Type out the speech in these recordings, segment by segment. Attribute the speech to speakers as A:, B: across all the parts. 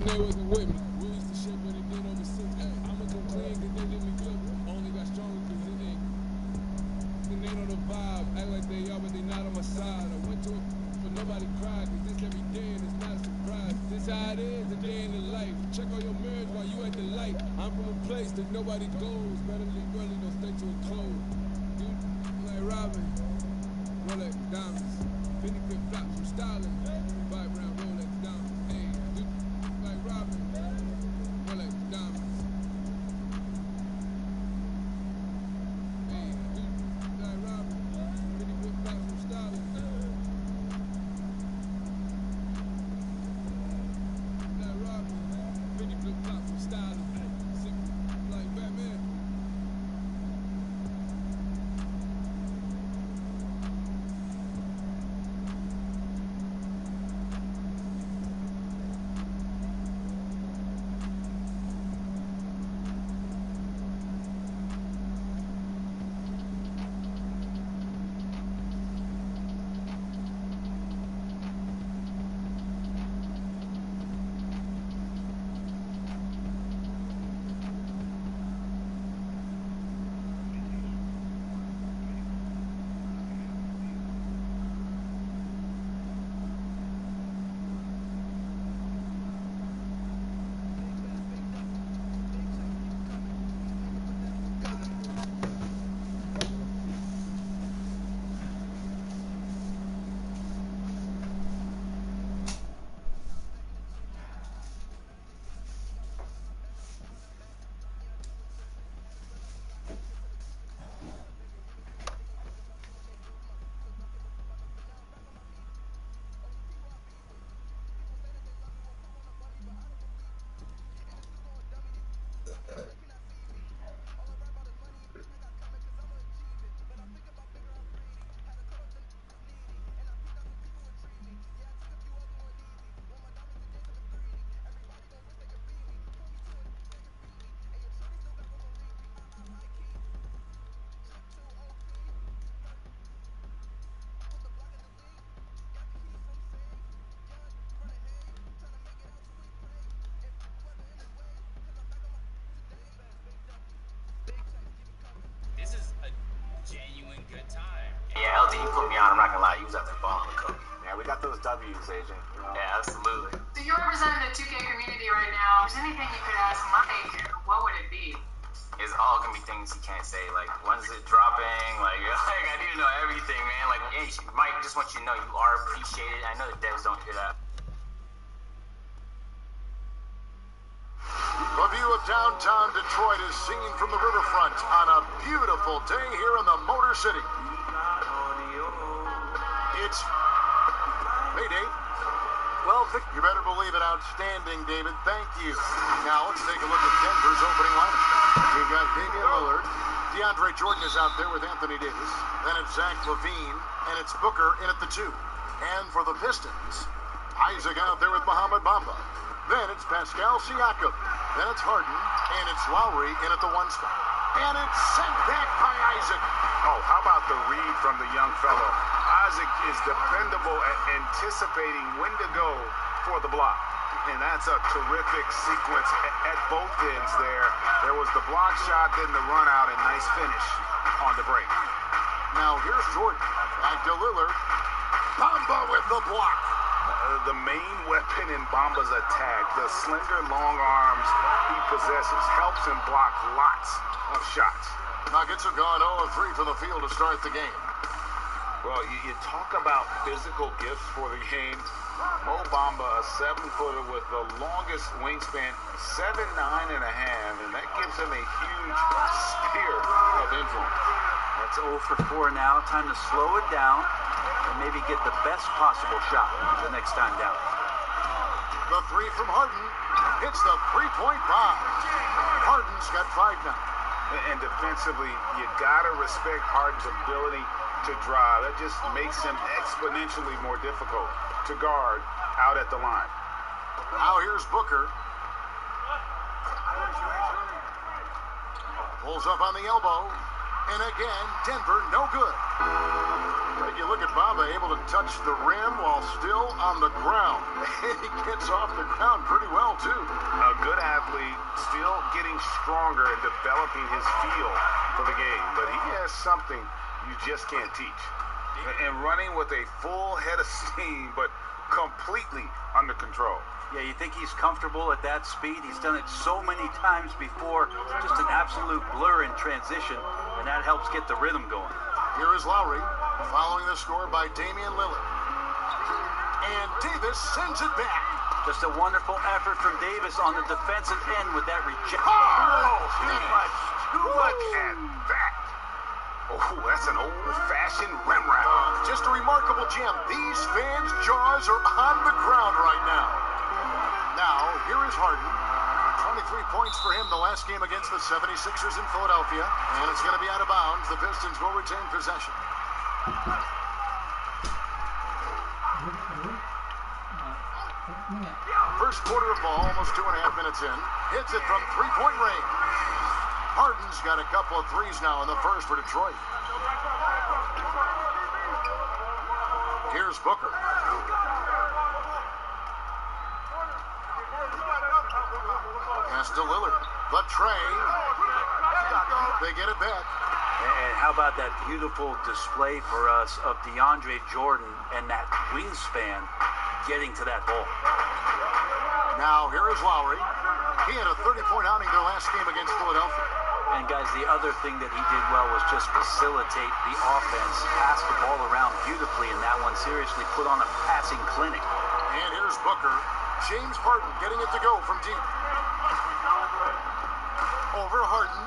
A: they wasn't with me. We used to shit, but it did over six. I'ma complain cause they did me good. Only got stronger cause it ain't. And they know the vibe. Act like they are, but they not on my side. I went to it, but nobody cried. Cause this every day and it's not a surprise. This how it is, a day in the life. Check all your mirrors while you at the light. I'm from a place that nobody goes. Better leave early, don't stay to a close. Dude, like Robin. Rolex diamonds. Fendi flip flops from styling. Vibe round Rolex diamonds. Hey, dude, like Robin. Rolex diamonds. Hey, dude, like Robin. Fendi flip flops from styling. Like Robin. Fendi flip flops from styling. Like Batman.
B: Yeah, LD, you put me on. I'm not gonna lie, you was out there balling with Kobe. Yeah, we got those W's, Agent. Yeah, absolutely.
C: So you're representing the 2K community right now. If there's anything you could ask Mike, what would it be?
B: It's all gonna be things he can't say. Like, when's it dropping? Like I need to know everything, man. Like, hey, Mike, just want you to know you are appreciated. I know the devs don't hear that.
D: The view of downtown Detroit is seen from the riverfront on a beautiful day here in the Motor City. It's Mayday. Well, Vic, you better believe it. Outstanding, David. Thank you. Now, let's take a look at Denver's opening lineup. We've got Damian Lillard. DeAndre Jordan is out there with Anthony Davis. Then it's Zach LaVine. And it's Booker in at the 2. And for the Pistons, Isaac out there with Muhammad Bamba. Then it's Pascal Siakam. Then it's Harden. And it's Lowry in at the 1 spot. And it's sent back by Isaac.
E: Oh, how about the read from the young fellow? Isaac is dependable at anticipating when to go for the block. And that's a terrific sequence at both ends there. There was the block shot, then the run out, and nice finish on the break.
D: Now here's Jordan. Back to Lillard. Bamba with the block.
E: The main weapon in Bamba's attack, the slender long arms he possesses, helps him block lots of shots.
D: Nuggets have gone 0 of 3 from the field to start the game.
E: Well, you talk about physical gifts for the game. Mo Bamba, a 7-footer with the longest wingspan, 7'9.5", and that gives him a huge sphere of influence.
F: That's 0 for 4 now. Time to slow it down and maybe get the best possible shot the next time down.
D: The 3 from Harden hits the 3-point bomb. Harden's got 5 now.
E: And defensively, you gotta respect Harden's ability to drive. That just makes him exponentially more difficult to guard out at the line.
D: Now here's Booker. Pulls up on the elbow. And again, Denver no good. But you look at Baba able to touch the rim while still on the ground. He gets off the ground pretty well, too.
E: A good athlete, still getting stronger and developing his feel for the game. But he has something you just can't teach. And running with a full head of steam, but completely under control.
F: Yeah, you think he's comfortable at that speed? He's done it so many times before. Just an absolute blur in transition, and that helps get the rhythm going.
D: Here is Lowry, following the score by Damian Lillard. And Davis sends it back.
F: Just a wonderful effort from Davis on the defensive end with that rejection.
E: Oh, too much at that. Oh, that's an old-fashioned rim wrap.
D: Just a remarkable gem. These fans' jaws are on the ground right now. Now, here is Harden. 23 points for him the last game against the 76ers in Philadelphia. And it's going to be out of bounds. The Pistons will retain possession. First quarter of ball, almost 2.5 minutes in. Hits it from three-point range. Harden's got a couple of threes now in the first for Detroit. Here's Booker. Pass to Lillard. The tray. They get it back.
F: And how about that beautiful display for us of DeAndre Jordan and that wingspan getting to that ball.
D: Now, here is Lowry. He had a 30-point outing their last game against Philadelphia.
F: And, guys, the other thing that he did well was just facilitate the offense, pass the ball around beautifully in that one, seriously put on a passing clinic.
D: And here's Booker. James Harden getting it to go from deep. Over Harden.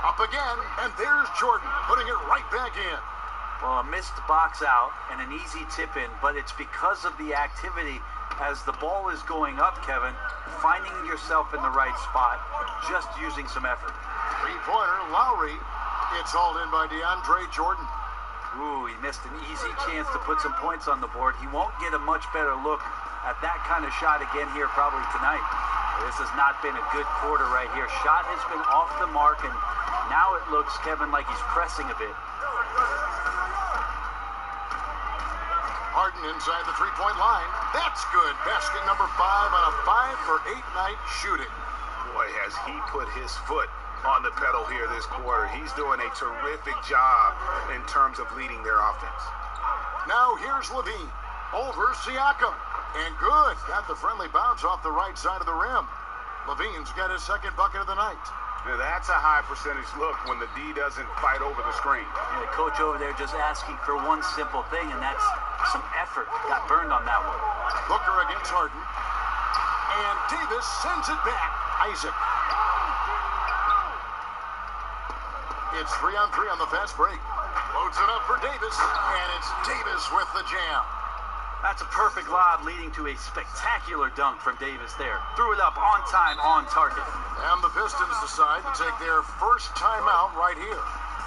D: Up again. And there's Jordan putting it right back in.
F: Well, a missed box out and an easy tip in, but it's because of the activity as the ball is going up, Kevin, finding yourself in the right spot, just using some effort.
D: Three-pointer, Lowry. It's hauled in by DeAndre Jordan.
F: Ooh, he missed an easy chance to put some points on the board. He won't get a much better look at that kind of shot again here probably tonight. This has not been a good quarter right here. Shot has been off the mark, and now it looks, Kevin, like he's pressing a bit.
D: Harden inside the three-point line. That's good. Basket number 5 on a 5-for-8 night shooting.
E: Boy, has he put his foot on the pedal here this quarter. He's doing a terrific job in terms of leading their offense.
D: Now here's Levine over Siakam. And good. Got the friendly bounce off the right side of the rim. Levine's got his second bucket of the night.
E: Now that's a high percentage look when the D doesn't fight over the screen.
F: And the coach over there just asking for one simple thing, and that's some effort. Got burned on that one.
D: Booker against Harden. And Davis sends it back. Isaac. It's 3-on-3 on the fast break. Loads it up for Davis. And it's Davis with the jam.
F: That's a perfect lob leading to a spectacular dunk from Davis there. Threw it up on time, on target.
D: And the Pistons decide to take their first timeout right here.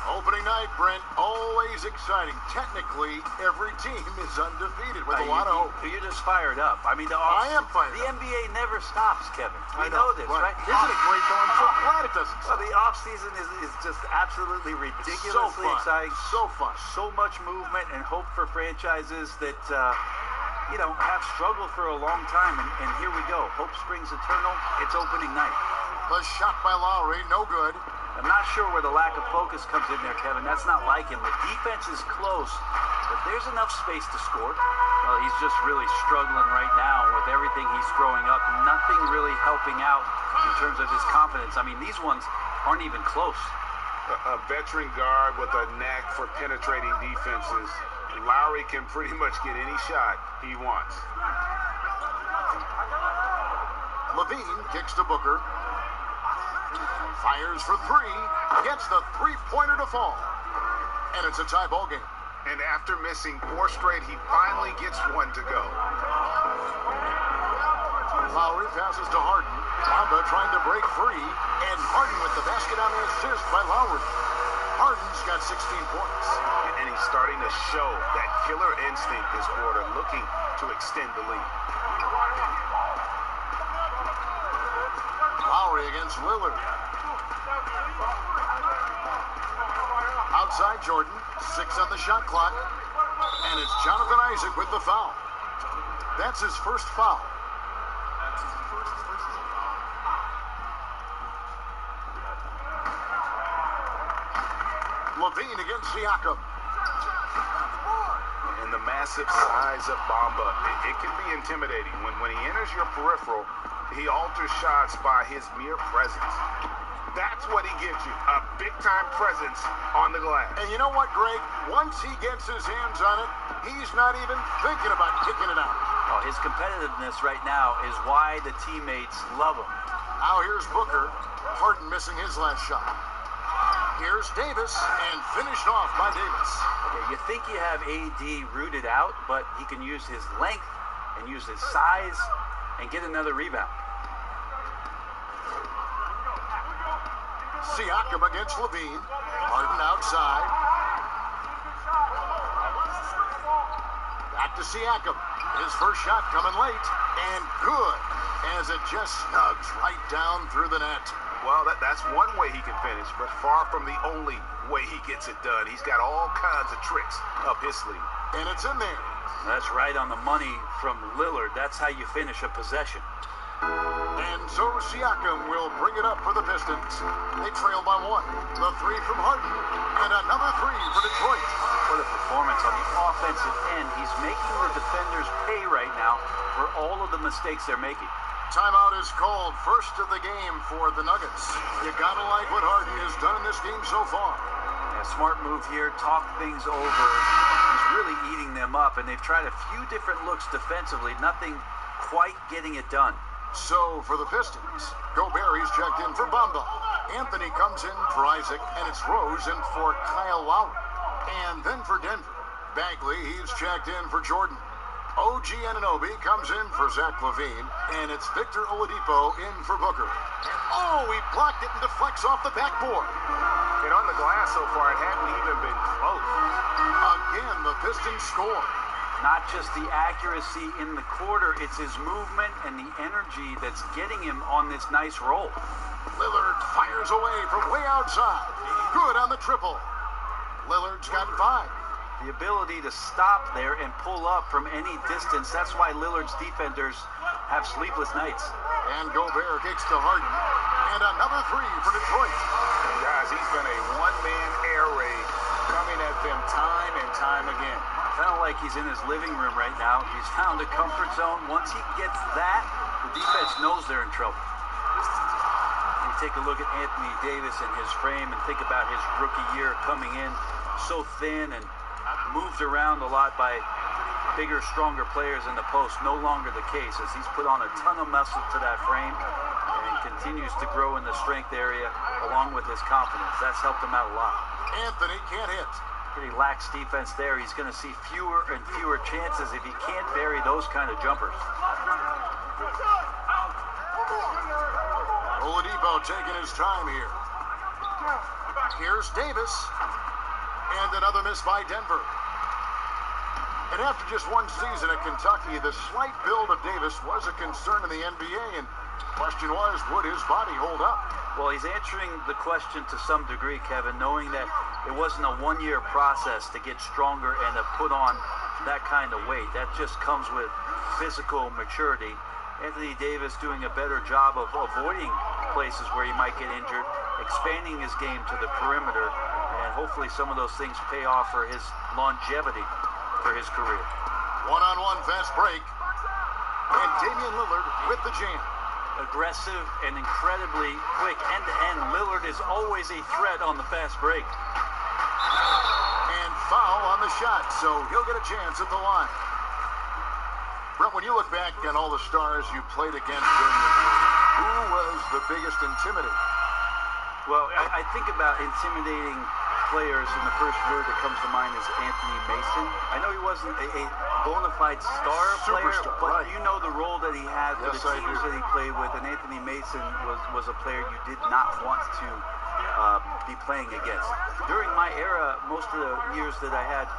D: Opening night, Brent, always exciting. Technically, every team is undefeated with a lot of hope.
F: You're just fired up. I mean,
D: I am fired
F: the
D: up.
F: NBA never stops, Kevin. We know this, right?
D: Isn't it great, though? I'm so glad it doesn't stop.
F: Well, the offseason is just absolutely ridiculously exciting.
D: So fun.
F: So much movement and hope for franchises that, have struggled for a long time. And here we go. Hope springs eternal. It's opening night.
D: The shot by Lowry, no good.
F: I'm not sure where the lack of focus comes in there, Kevin. That's not like him. The defense is close, but there's enough space to score. Well, he's just really struggling right now with everything he's throwing up. Nothing really helping out in terms of his confidence. I mean, these ones aren't even close.
E: A veteran guard with a knack for penetrating defenses. Lowry can pretty much get any shot he wants.
D: Levine kicks to Booker. Fires for three. Gets the three-pointer to fall. And it's a tie ball game.
E: And after missing 4 straight, he finally gets one to go.
D: Lowry passes to Harden. Bamba trying to break free. And Harden with the basket on the assist by Lowry. Harden's got 16 points.
E: And he's starting to show that killer instinct this quarter, looking to extend the lead. Lowry
D: against Lillard. Outside Jordan, 6 on the shot clock. And it's Jonathan Isaac with the foul. That's his first foul. Levine against Siakam.
E: And the massive size of Bamba, it can be intimidating. When he enters your peripheral, he alters shots by his mere presence. That's what he gives you, a big-time presence on the glass.
D: And you know what, Greg? Once he gets his hands on it, he's not even thinking about kicking it out.
F: Oh, his competitiveness right now is why the teammates love him.
D: Now here's Booker. Harden missing his last shot. Here's Davis, and finished off by Davis.
F: Okay, you think you have AD rooted out, but he can use his length and use his size and get another rebound.
D: Siakam against Levine. Harden outside. Back to Siakam. His first shot coming late, and good, as it just snugs right down through the net.
E: Well, that's one way he can finish, but far from the only way he gets it done. He's got all kinds of tricks up his sleeve.
D: And it's in there.
F: That's right on the money from Lillard. That's how you finish a possession.
D: And so Siakam will bring it up for the Pistons. They trail by 1. The 3 from Harden, and another 3 for Detroit.
F: What a performance on the offensive end. He's making the defenders pay right now for all of the mistakes they're making.
D: Timeout is called, first of the game for the Nuggets. You gotta like what Harden has done in this game so far.
F: Yeah, smart move here, talk things over. He's really eating them up, and they've tried a few different looks defensively, nothing quite getting it done.
D: So for the Pistons, Gobert, he's checked in for Bamba. Anthony comes in for Isaac, and it's Rose in for Kyle Lowry. And then for Denver, Bagley, he's checked in for Jordan. OG Anunoby comes in for Zach LaVine, and it's Victor Oladipo in for Booker. Oh, he blocked it and deflects off the backboard.
E: And on the glass so far, it hadn't even been close.
D: Again, the Pistons score.
F: Not just the accuracy in the quarter, it's his movement and the energy that's getting him on this nice roll.
D: Lillard fires away from way outside. Good on the triple. Lillard's got 5.
F: The ability to stop there and pull up from any distance, that's why Lillard's defenders have sleepless nights.
D: And Gobert kicks to Harden. And another 3 for Detroit.
E: And guys, he's been a one-man air raid coming at them time and time again.
F: Kind of like he's in his living room right now. He's found a comfort zone. Once he gets that, the defense knows they're in trouble. You take a look at Anthony Davis and his frame and think about his rookie year coming in so thin and moved around a lot by bigger, stronger players in the post. No longer the case, as he's put on a ton of muscle to that frame and continues to grow in the strength area along with his confidence. That's helped him out a lot.
D: Anthony can't hit.
F: Pretty lax defense there. He's going to see fewer and fewer chances if he can't bury those kind of jumpers.
D: Oladipo taking his time here. Here's Davis. And another miss by Denver. And after just one season at Kentucky, the slight build of Davis was a concern in the NBA. And the question was, would his body hold up?
F: Well, he's answering the question to some degree, Kevin, knowing that it wasn't a one-year process to get stronger and to put on that kind of weight. That just comes with physical maturity. Anthony Davis doing a better job of avoiding places where he might get injured, expanding his game to the perimeter, and hopefully some of those things pay off for his longevity for his career.
D: One-on-one fast break. And Damian Lillard with the jam.
F: Aggressive and incredibly quick end-to-end. Lillard is always a threat on the fast break.
D: And foul on the shot, so he'll get a chance at the line. Brent, when you look back on all the stars you played against during the game, who was the biggest intimidator?
F: Well, I think about intimidating players, and the first word that comes to mind is Anthony Mason. I know he wasn't a bona fide star player, but
D: right.
F: you know the role that he had for
D: Yes,
F: the
D: I
F: teams
D: do.
F: that he played with, and Anthony Mason was a player you did not want to be playing against. During my era, most of the years that I had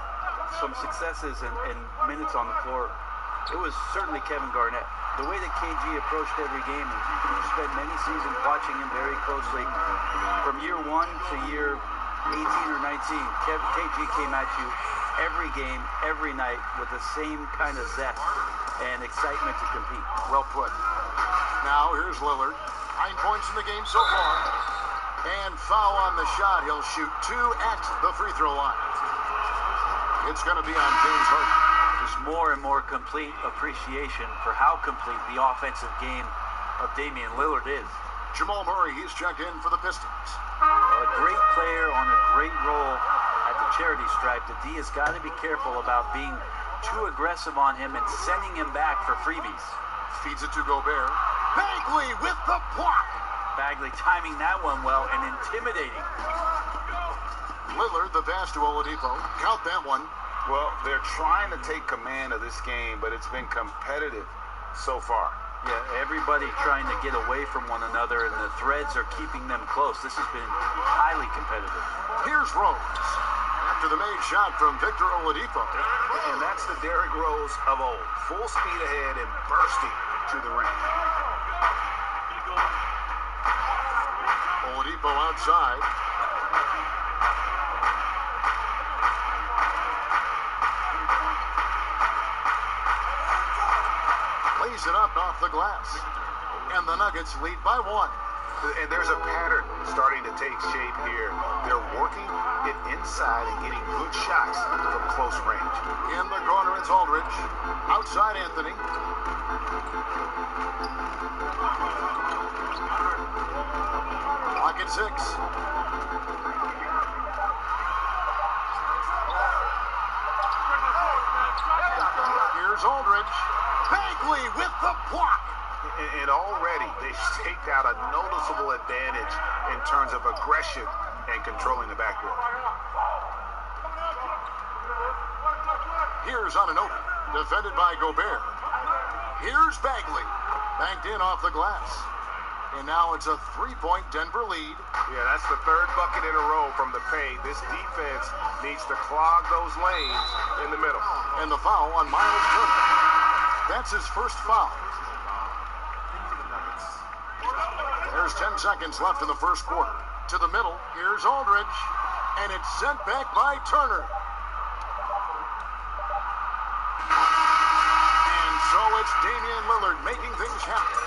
F: some successes and minutes on the floor, it was certainly Kevin Garnett. The way that KG approached every game, and you spent many seasons watching him very closely, from year 1 to year 18 or 19. KG came at you every game, every night with the same kind of zest and excitement to compete.
D: Well put. Now here's Lillard. 9 points in the game so far. And foul on the shot. He'll shoot 2 at the free throw line. It's going to be on James Harden.
F: Just more and more complete appreciation for how complete the offensive game of Damian Lillard is.
D: Jamal Murray, he's checked in for the Pistons.
F: A great player on a great role at the charity stripe. The D has got to be careful about being too aggressive on him and sending him back for freebies.
D: Feeds it to Gobert. Bagley with the block.
F: Bagley timing that one well and intimidating.
D: Lillard, the pass to Oladipo. Count that one.
E: Well, they're trying to take command of this game, but it's been competitive so far.
F: Yeah, everybody trying to get away from one another, and the threads are keeping them close. This has been highly competitive.
D: Here's Rose. After the made shot from Victor Oladipo.
E: And that's the Derrick Rose of old. Full speed ahead and bursting to the rim.
D: Oladipo outside. Lays it up off the glass. And the Nuggets lead by 1.
E: And there's a pattern starting to take shape here. They're working it inside and getting good shots from close range.
D: In the corner, it's Aldridge. Outside, Anthony. Clock at 6. Here's Aldridge. Bagley with the block.
E: And already they've staked out a noticeable advantage in terms of aggression and controlling the backcourt.
D: Here's Anunoby, defended by Gobert. Here's Bagley, banked in off the glass. And now it's a 3-point Denver lead.
E: Yeah, that's the 3rd bucket in a row from the paint. This defense needs to clog those lanes in the middle.
D: And the foul on Miles Turner. That's his first foul. There's 10 seconds left in the first quarter. To the middle, here's Aldridge. And it's sent back by Turner. And so it's Damian Lillard making things happen.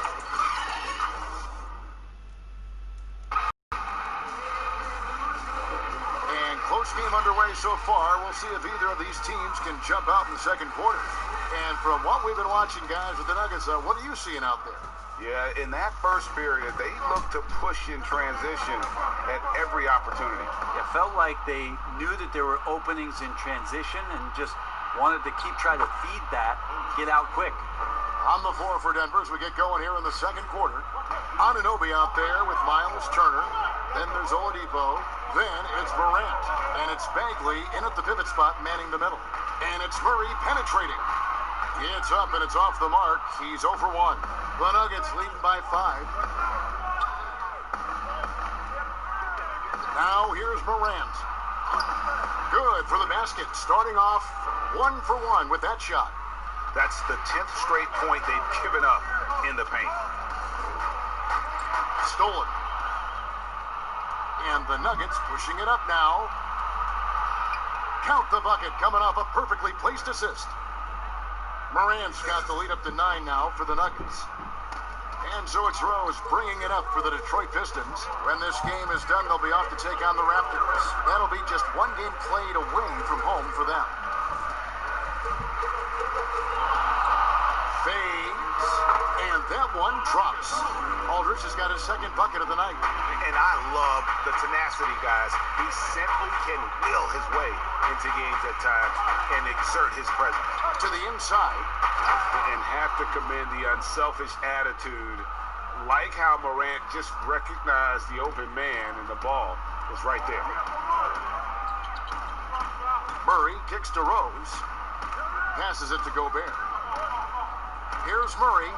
D: And close game underway so far. We'll see if either of these teams can jump out in the second quarter. And from what we've been watching, guys, with the Nuggets, what are you seeing out there?
E: Yeah, in that first period, they looked to push in transition at every opportunity.
F: It felt like they knew that there were openings in transition and just wanted to keep trying to feed that, get out quick.
D: On the floor for Denver as we get going here in the second quarter. Anunoby out there with Miles Turner. Then there's Oladipo. Then it's Morant. And it's Bagley in at the pivot spot, manning the middle. And it's Murray penetrating. It's up and it's off the mark. He's 0 for 1. The Nuggets leading by 5. Now here's Morant. Good for the basket. Starting off 1 for 1 with that shot.
E: That's the 10th straight point they've given up in the paint.
D: Stolen. And the Nuggets pushing it up now. Count the bucket coming off a perfectly placed assist. Morant's got the lead up to 9 now for the Nuggets. And so it's Rose bringing it up for the Detroit Pistons. When this game is done, they'll be off to take on the Raptors. That'll be just 1 game played away from home for them. Fades. And that one drops. Aldridge has got his second bucket of the night.
E: And I love the tenacity, guys. He simply can will his way into games at times and exert his presence.
D: To the inside.
E: And have to commend the unselfish attitude. Like how Morant just recognized the open man and the ball was right there.
D: Murray kicks to Rose. Passes it to Gobert. Here's Murray.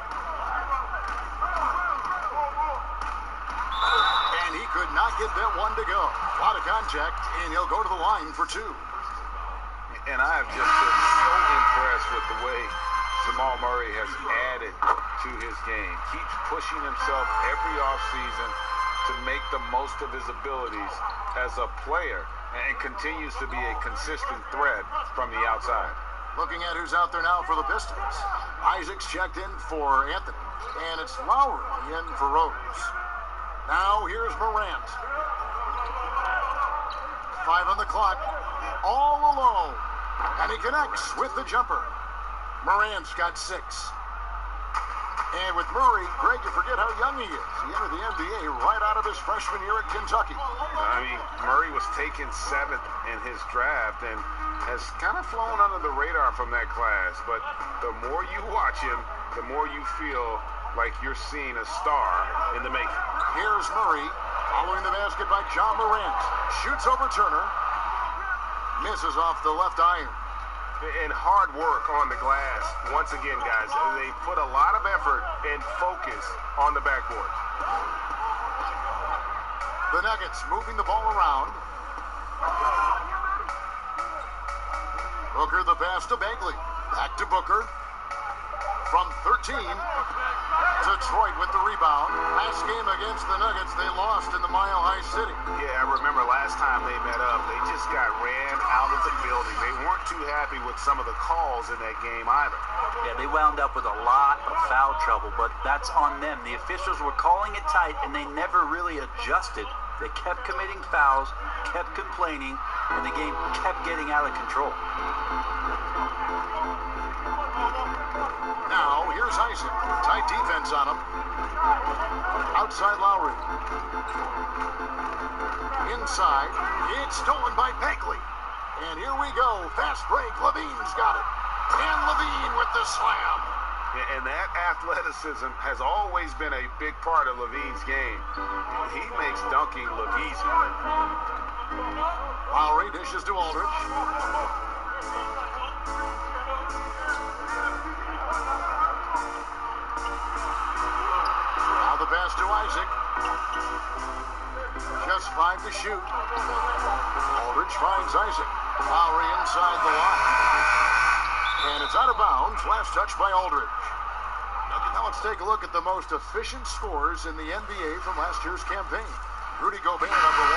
D: And he could not get that one to go. A lot of contact, and he'll go to the line for 2.
E: And I have just been so impressed with the way Jamal Murray has added to his game. Keeps pushing himself every offseason, to make the most of his abilities as a player and continues to be a consistent threat from the outside.
D: Looking at who's out there now for the Pistons. Isaac's checked in for Anthony, and it's Lowry in for Rose. Now here's Morant. 5 on the clock, all alone, and he connects with the jumper. Morant's got 6. And with Murray, Greg, you forget how young he is. He entered the NBA right out of his freshman year at Kentucky.
E: I mean, Murray was taken 7th in his draft and has kind of flown under the radar from that class. But the more you watch him, the more you feel like you're seeing a star in the making.
D: Here's Murray, following the basket by John Morant. Shoots over Turner. Misses off the left iron.
E: And hard work on the glass. Once again, guys, they put a lot of effort and focus on the backboard.
D: The Nuggets moving the ball around. Booker the pass to Bagley. Back to Booker. From 13. Detroit with the rebound. Last game against the Nuggets, they lost in the Mile High City.
E: Yeah, I remember last time they met up, they just got ran out of the building. They weren't too happy with some of the calls in that game either.
F: Yeah, they wound up with a lot of foul trouble, but that's on them. The officials were calling it tight, and they never really adjusted. They kept committing fouls, kept complaining, and the game kept getting out of control.
D: Now, here's Isaac. Tight defense on him. Outside Lowry. Inside. It's stolen by Bagley. And here we go. Fast break. Levine's got it. And Levine with the slam.
E: And that athleticism has always been a big part of Levine's game. He makes dunking look easy.
D: Lowry dishes to Aldridge. Now the pass to Isaac. Just 5 to shoot. Aldridge finds Isaac. Lowry inside the line. And it's out of bounds. Last touch by Aldridge. Now let's take a look at the most efficient scores in the NBA from last year's campaign. Rudy Gobert, number 1.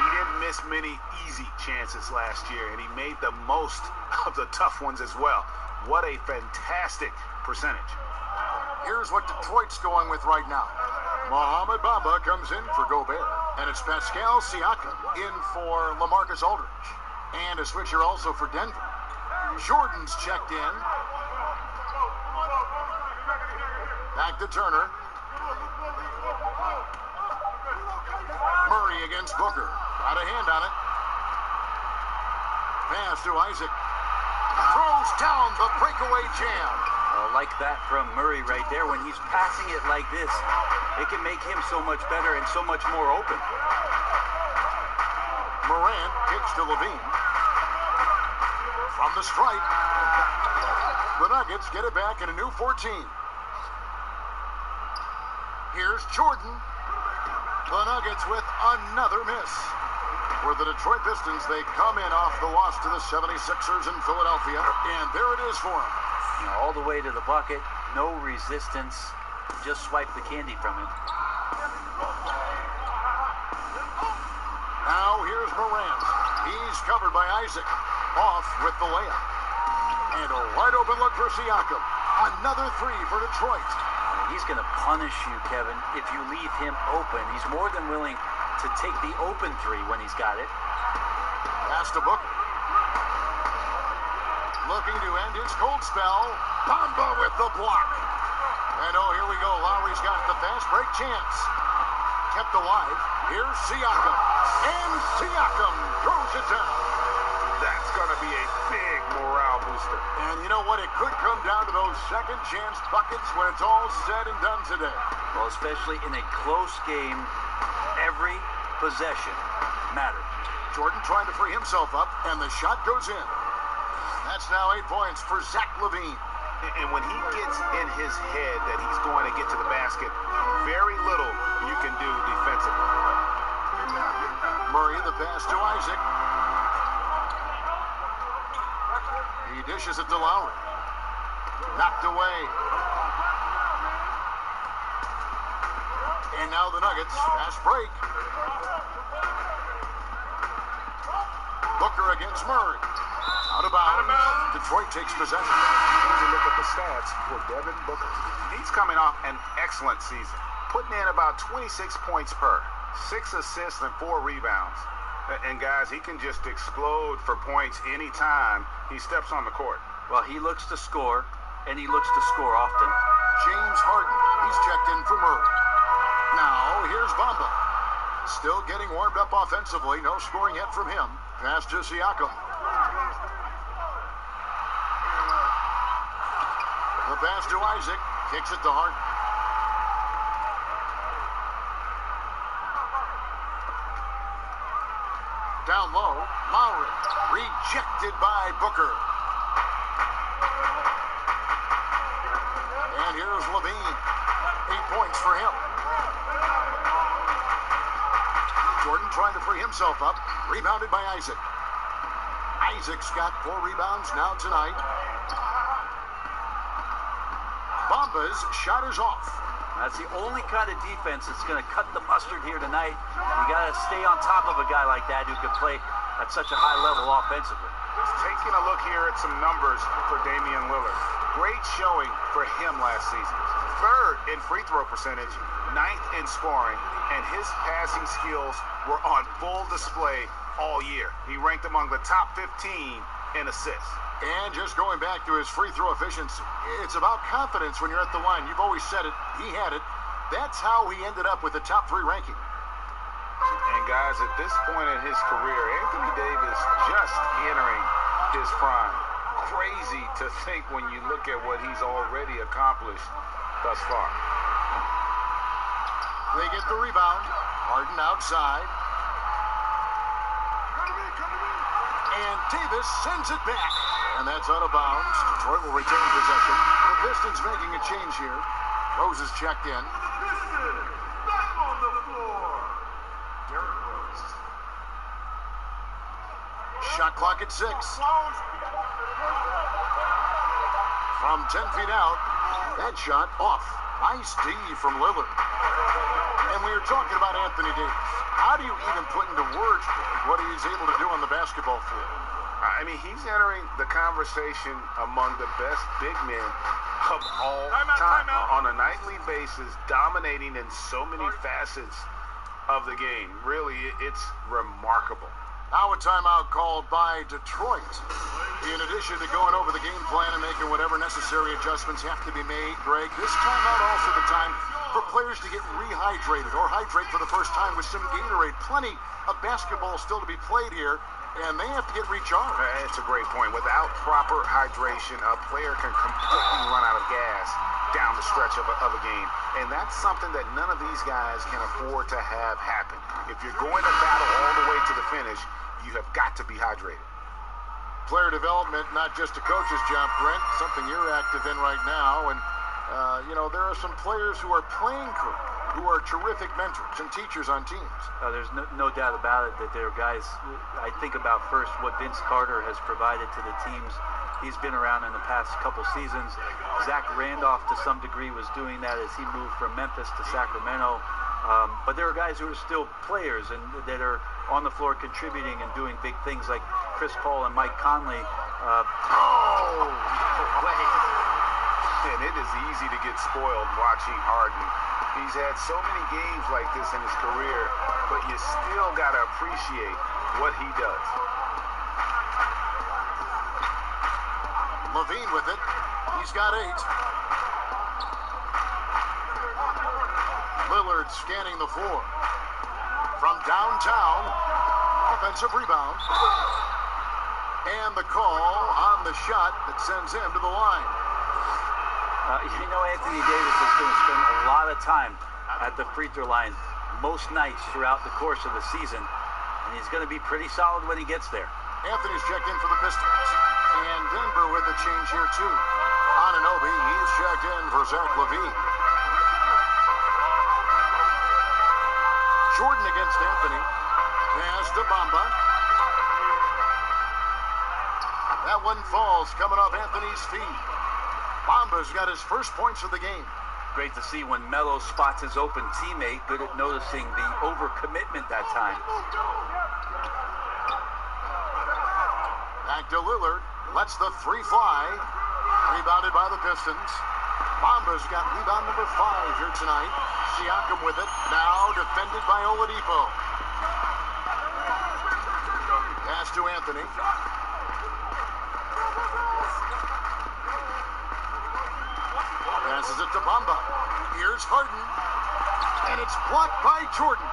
E: He didn't miss many easy chances last year, and he made the most of the tough ones as well. What a fantastic percentage.
D: Here's what Detroit's going with right now. Mohamed Bamba comes in for Gobert. And it's Pascal Siakam in for LaMarcus Aldridge. And a switcher also for Denver. Jordan's checked in. Back to Turner. Murray against Booker. Got a hand on it. Pass to Isaac. Throws down the breakaway jam.
F: Like that from Murray right there. When he's passing it like this, it can make him so much better and so much more open.
D: Morant kicks to Levine. From the stripe. The Nuggets get it back in a new 14. Here's Jordan. The Nuggets with another miss. For the Detroit Pistons, they come in off the loss to the 76ers in Philadelphia. And there it is for them.
F: All the way to the bucket, no resistance, just swipe the candy from him.
D: Now here's Morant. He's covered by Isaac. Off with the layup. And a wide open look for Siakam. Another 3 for Detroit.
F: He's going to punish you, Kevin, if you leave him open. He's more than willing to take the open 3 when he's got it.
D: Pass to Booker. Looking to end his cold spell. Bamba with the block. And oh, here we go. Lowry's got the fast break chance. Kept alive. Here's Siakam. And Siakam throws it down.
E: That's going to be a big morale booster.
D: And you know what? It could come down to those second chance buckets when it's all said and done today.
F: Well, especially in a close game, every possession matters.
D: Jordan trying to free himself up, and the shot goes in. That's now 8 points for Zach LaVine.
E: And when he gets in his head that he's going to get to the basket, very little you can do defensively.
D: Murray, the pass to Isaac. He dishes it to Lowry. Knocked away. And now the Nuggets. Fast break. Booker against Murray. Out of bounds. Detroit takes possession.
E: Here's a look at the stats for Devin Booker. He's coming off an excellent season, putting in about 26 points per, 6 assists and 4 rebounds. And guys, he can just explode for points anytime he steps on the court.
F: Well, he looks to score, and he looks to score often.
D: James Harden. He's checked in for Murray. Now, here's Bamba. Still getting warmed up offensively. No scoring yet from him. Pass to Siakam. The pass to Isaac. Kicks it to Harden. Down low. Lowry. Rejected by Booker. And here's Levine. 8 points for him. Jordan trying to free himself up. Rebounded by Isaac. Isaac's got 4 rebounds now tonight. Bamba's shot is off.
F: That's the only kind of defense that's going to cut the mustard here tonight. You got to stay on top of a guy like that who can play at such a high level offensively.
E: Just taking a look here at some numbers for Damian Lillard. Great showing for him last season. 3rd in free throw percentage, 9th in scoring, and his passing skills were on full display all year. He ranked among the top 15 in assists.
D: And just going back to his free throw efficiency, it's about confidence when you're at the line. You've always said it. He had it. That's how he ended up with the top 3 ranking.
E: And guys, at this point in his career, Anthony Davis just entering his prime. Crazy to think when you look at what he's already accomplished thus far.
D: They get the rebound. Harden outside. And Davis sends it back. And that's out of bounds. Detroit will retain possession. The Pistons making a change here. Rose is checked in.
G: Back on the floor. Derrick Rose.
D: Shot clock at 6. From 10 feet out. That shot off. Nice D from Lillard. And we were talking about Anthony Davis. How do you even put into words what he's able to do on the basketball field?
E: I mean, he's entering the conversation among the best big men of all time. On a nightly basis, dominating in so many facets of the game. Really, it's remarkable.
D: Now a timeout called by Detroit. In addition to going over the game plan and making whatever necessary adjustments have to be made, Greg, this timeout also the time for players to get rehydrated or hydrate for the first time with some Gatorade. Plenty of basketball still to be played here, and they have to get recharged.
E: It's a great point. Without proper hydration, a player can completely run out of gas down the stretch of a game. And that's something that none of these guys can afford to have happen. If you're going to battle all the way to the finish, you have got to be hydrated.
D: Player development, not just a coach's job, Brent, something you're active in right now. And, there are some players who are playing crew, who are terrific mentors and teachers on teams.
F: There's no doubt about it that there are guys. I think about first what Vince Carter has provided to the teams. He's been around in the past couple seasons. Zach Randolph, to some degree, was doing that as he moved from Memphis to Sacramento. But there are guys who are still players and that are on the floor contributing and doing big things like Chris Paul and Mike Conley.
E: And it is easy to get spoiled watching Harden. He's had so many games like this in his career, but you still got to appreciate what he does.
D: Levine with it. He's got 8. Lillard scanning the floor. From downtown, offensive rebound. And the call on the shot that sends him to the line.
F: Anthony Davis is going to spend a lot of time at the free throw line most nights throughout the course of the season. And he's going to be pretty solid when he gets there.
D: Anthony's checked in for the Pistons. And Denver with the change here, too. Anunoby, he's checked in for Zach LaVine. Jordan against Anthony. Pass to Bamba. That one falls coming off Anthony's feet. Bamba's got his first points of the game.
F: Great to see when Melo spots his open teammate. Good at noticing the overcommitment that time.
D: Back to Lillard. Lets the three fly. Rebounded by the Pistons. Bamba's got rebound number 5 here tonight. Siakam with it. Now defended by Oladipo. Pass to Anthony. Passes it to Bamba. Here's Harden. And it's blocked by Jordan.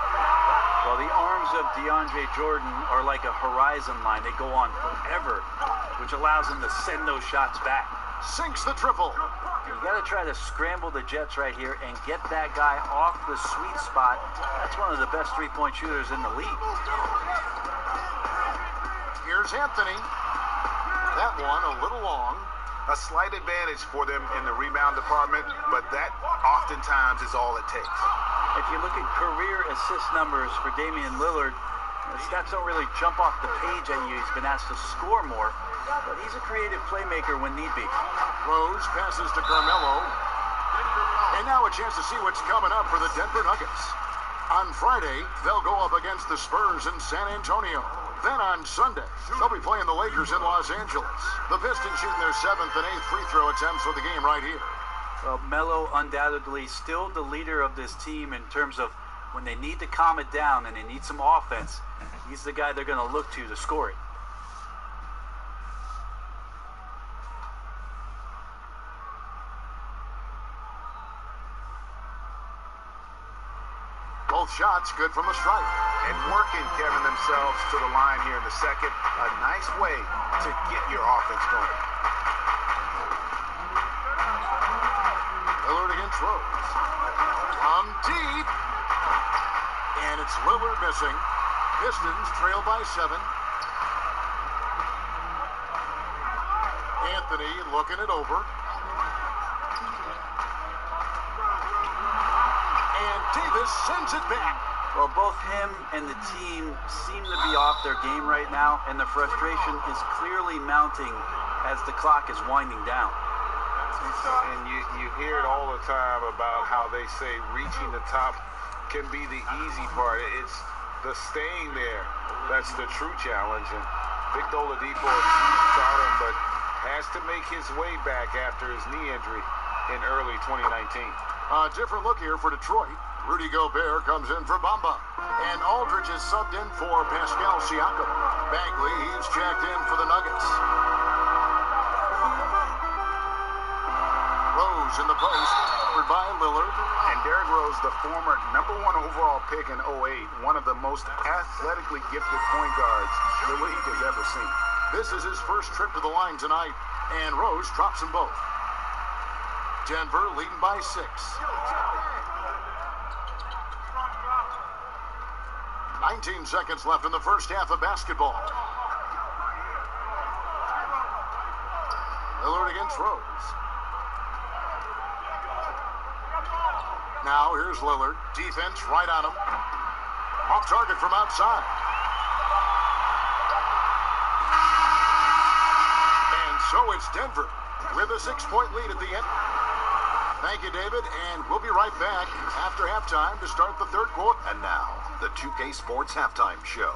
F: Well, the arms of DeAndre Jordan are like a horizon line. They go on forever, which allows him to send those shots back.
D: Sinks the triple.
F: You got to try to scramble the Jets right here and get that guy off the sweet spot. That's one of the best three-point shooters in the league.
D: Here's Anthony. That one a little long.
E: A slight advantage for them in the rebound department, but that oftentimes is all it takes.
F: If you look at career assist numbers for Damian Lillard, the stats don't really jump off the page at you. He's been asked to score more, but he's a creative playmaker when need be.
D: Rose passes to Carmelo. And now a chance to see what's coming up for the Denver Nuggets. On Friday, they'll go up against the Spurs in San Antonio. Then on Sunday, they'll be playing the Lakers in Los Angeles. The Pistons shooting their 7th and 8th free throw attempts for the game right here.
F: Well, Melo undoubtedly still the leader of this team in terms of when they need to calm it down and they need some offense. He's the guy they're going to look to score it.
D: Both shots good from the stripe.
E: And working, Kevin, themselves to the line here in the second. A nice way to get your offense going.
D: Lillard against Rose. From deep. And it's Lillard missing. Pistons trail by 7. Anthony looking it over. And Davis sends it back.
F: Well, both him and the team seem to be off their game right now, and the frustration is clearly mounting as the clock is winding down.
E: And you hear it all the time about how they say reaching the top can be the easy part. It's the staying there that's the true challenge. And Victor Oladipo started, but has to make his way back after his knee injury in early 2019.
D: A different look here for Detroit. Rudy Gobert comes in for Bamba. And Aldridge is subbed in for Pascal Siakam. Bagley, he's checked in for the Nuggets. Rose in the post, covered by Lillard.
E: And Derrick Rose, the former #1 overall pick in 2008, one of the most athletically gifted point guards the league has ever seen.
D: This is his first trip to the line tonight, and Rose drops them both. Denver leading by 6. 19 seconds left in the first half of basketball. Lillard against Rose. Now here's Lillard. Defense right on him. Off target from outside. And so it's Denver with a 6-point lead at the end. Thank you, David, and we'll be right back after halftime to start the third quarter.
H: And now, the 2K Sports Halftime Show.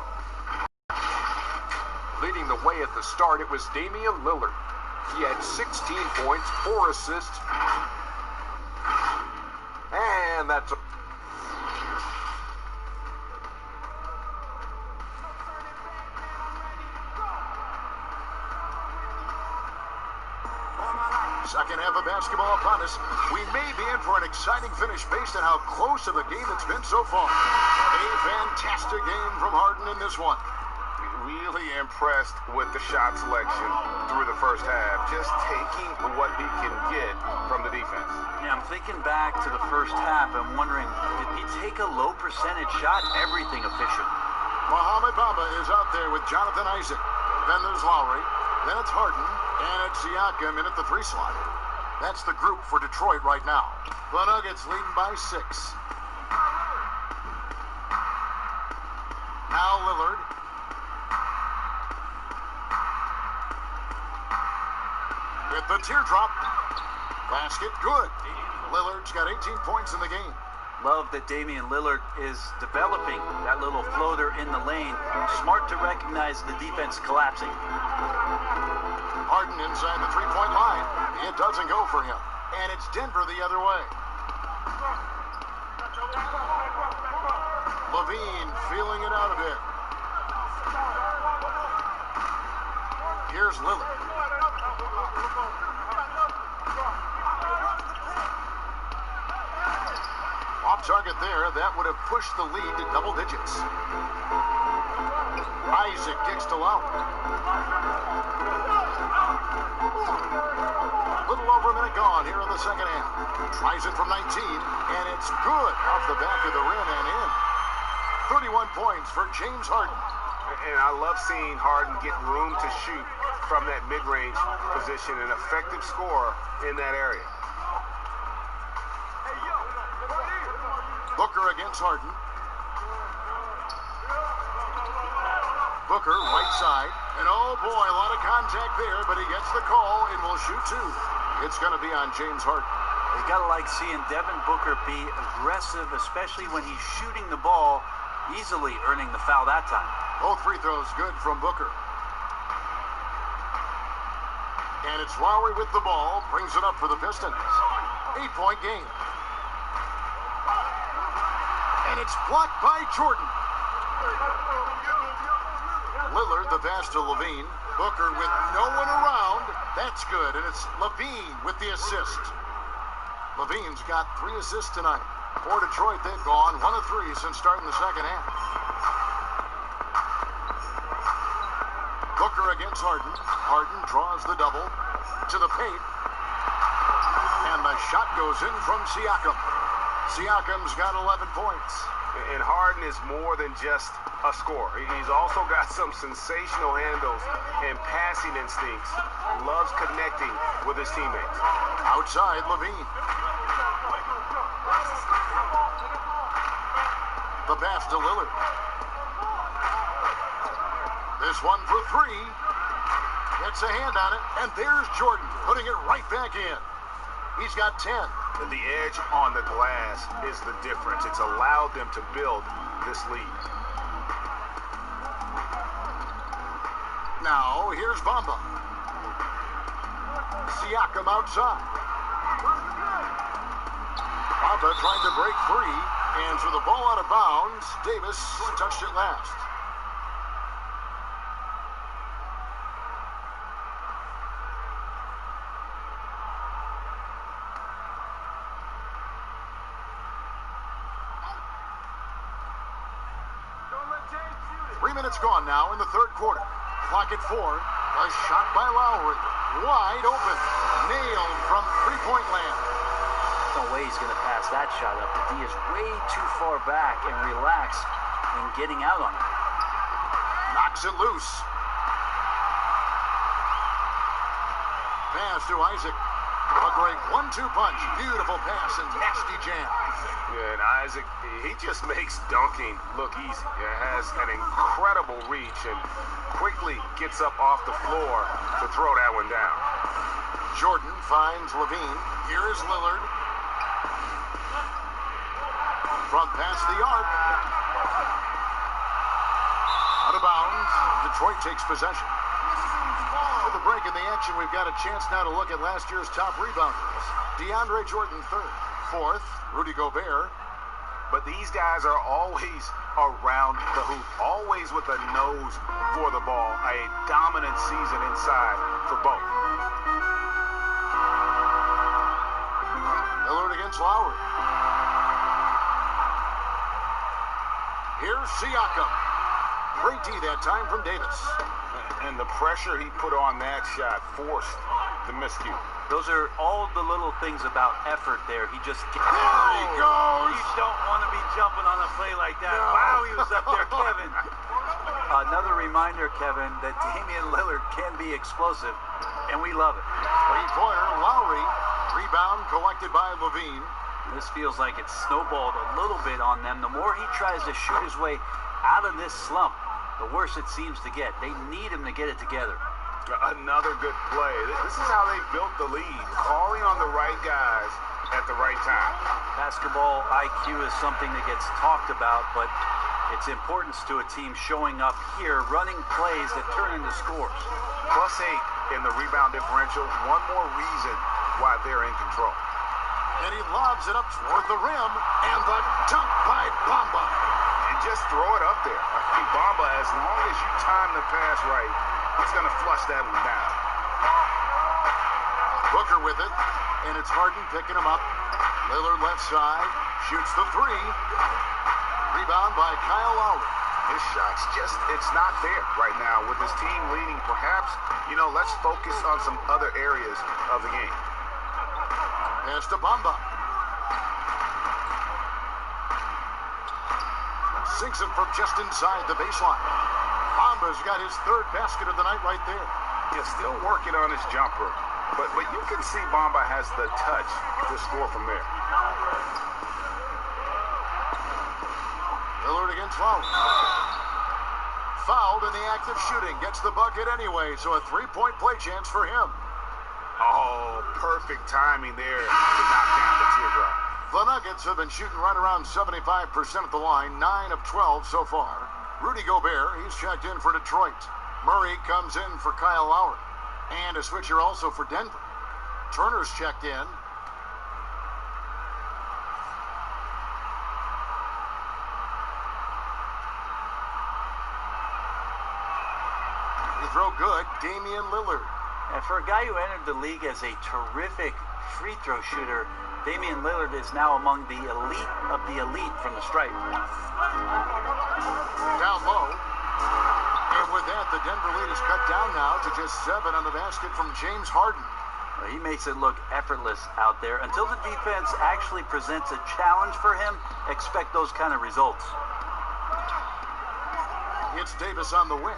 H: Leading the way at the start, it was Damian Lillard. He had 16 points, 4 assists, and that's a...
D: Second half of basketball upon us. We may be in for an exciting finish based on how close of a game it's been so far. A fantastic game from Harden in this one.
E: Really impressed with the shot selection through the first half. Just taking what he can get from the defense.
F: Yeah, I'm thinking back to the first half. I'm wondering, did he take a low percentage shot? Everything efficient.
D: Mohamed Bamba is out there with Jonathan Isaac. Then there's Lowry. Then it's Harden. And it's Siakam in at the 3 slot. That's the group for Detroit right now. The Nuggets leading by 6. Now Lillard. With the teardrop. Basket good. Lillard's got 18 points in the game.
F: Love that Damian Lillard is developing that little floater in the lane. Smart to recognize the defense collapsing.
D: Harden inside the three-point line. It doesn't go for him. And it's Denver the other way. Levine feeling it out a bit. Here's Lillard. Off target there. That would have pushed the lead to double digits. Isaac kicks to Lowry. Little over a minute gone here in the second half. Tries it from 19, and it's good off the back of the rim and in. 31 points for James Harden.
E: And I love seeing Harden get room to shoot from that mid-range position, an effective scorer in that area.
D: Booker against Harden. Booker, right side. And oh boy, a lot of contact there, but he gets the call and will shoot two. It's going to be on James Harden.
F: You gotta like seeing Devin Booker be aggressive, especially when he's shooting the ball, easily earning the foul that time.
D: Both free throws good from Booker. And it's Lowry with the ball, brings it up for the Pistons. 8-point game. And it's blocked by Jordan. Lillard, the pass to Levine. Booker with no one around. That's good. And it's Levine with the assist. Levine's got 3 assists tonight. For Detroit, they've gone 1 of 3 since starting the second half. Booker against Harden. Harden draws the double to the paint. And the shot goes in from Siakam. Siakam's got 11 points.
E: And Harden is more than just a scorer. He's also got some sensational handles and passing instincts. Loves connecting with his teammates.
D: Outside, Levine. The pass to Lillard. This one for 3. Gets a hand on it, and there's Jordan putting it right back in. He's got 10.
E: The edge on the glass is the difference. It's allowed them to build this lead.
D: Now, here's Bamba. Siakam outside. Bamba trying to break free, and threw the ball out of bounds. Davis touched it last. Gone now in the third quarter. Clock at 4. A shot by Lowry. Wide open. Nailed from three-point land.
F: No way he's going to pass that shot up. The D is way too far back and relaxed in getting out on it.
D: Knocks it loose. Pass to Isaac. A great 1-2 punch. Beautiful pass and nasty jam.
E: Yeah, and Isaac, he just makes dunking look easy. He has an incredible reach and quickly gets up off the floor to throw that one down.
D: Jordan finds Levine. Here is Lillard. Front past the arc. Out of bounds. Detroit takes possession. With a break in the action, we've got a chance now to look at last year's top rebounders. DeAndre Jordan, 3rd. 4th, Rudy Gobert.
E: But these guys are always around the hoop, always with a nose for the ball. A dominant season inside for both.
D: Lillard against Lowry. Here's Siakam. Great D that time from Davis.
E: And the pressure he put on that shot forced the miscue.
F: Those are all the little things about effort there. He just...
D: There he goes!
F: You don't want to be jumping on a play like that.
D: No.
F: Wow, he was up there, Kevin. Another reminder, Kevin, that Damian Lillard can be explosive, and we love it.
D: Three-pointer, Lowry. Rebound collected by Levine.
F: This feels like it's snowballed a little bit on them. The more he tries to shoot his way out of this slump, the worse it seems to get. They need him to get it together.
E: Another good play. This is how they built the lead, calling on the right guys at the right time.
F: Basketball IQ is something that gets talked about, but its importance to a team showing up here, running plays that turn into scores.
E: +8 in the rebound differential. One more reason why they're in control.
D: And he lobs it up toward the rim, and the dunk by Bamba.
E: And just throw it up there. I mean, Bamba, as long as you time the pass right, he's going to flush that one down.
D: Booker with it, and it's Harden picking him up. Lillard left side, shoots the three. Rebound by Kyle Lowry.
E: His shot's just, it's not there right now. With his team leading, perhaps, let's focus on some other areas of the game.
D: Pass to Bamba. Sinks it from just inside the baseline. Bamba's got his third basket of the night right there.
E: He's still working on his jumper. But you can see Bamba has the touch to score from there.
D: Lillard against Lowry. Fouled in the act of shooting. Gets the bucket anyway, so a three-point play chance for him.
E: Oh, perfect timing there to knock down the teardrop.
D: The Nuggets have been shooting right around 75% at the line, 9 of 12 so far. Rudy Gobert, he's checked in for Detroit. Murray comes in for Kyle Lowry. And a switcher also for Denver. Turner's checked in. Throw good, Damian Lillard.
F: And for a guy who entered the league as a terrific free throw shooter, Damian Lillard is now among the elite of the elite from the stripe.
D: Down low. And with that, the Denver lead is cut down now to just 7 on the basket from James Harden.
F: Well, he makes it look effortless out there. Until the defense actually presents a challenge for him, expect those kind of results.
D: It's Davis on the wing.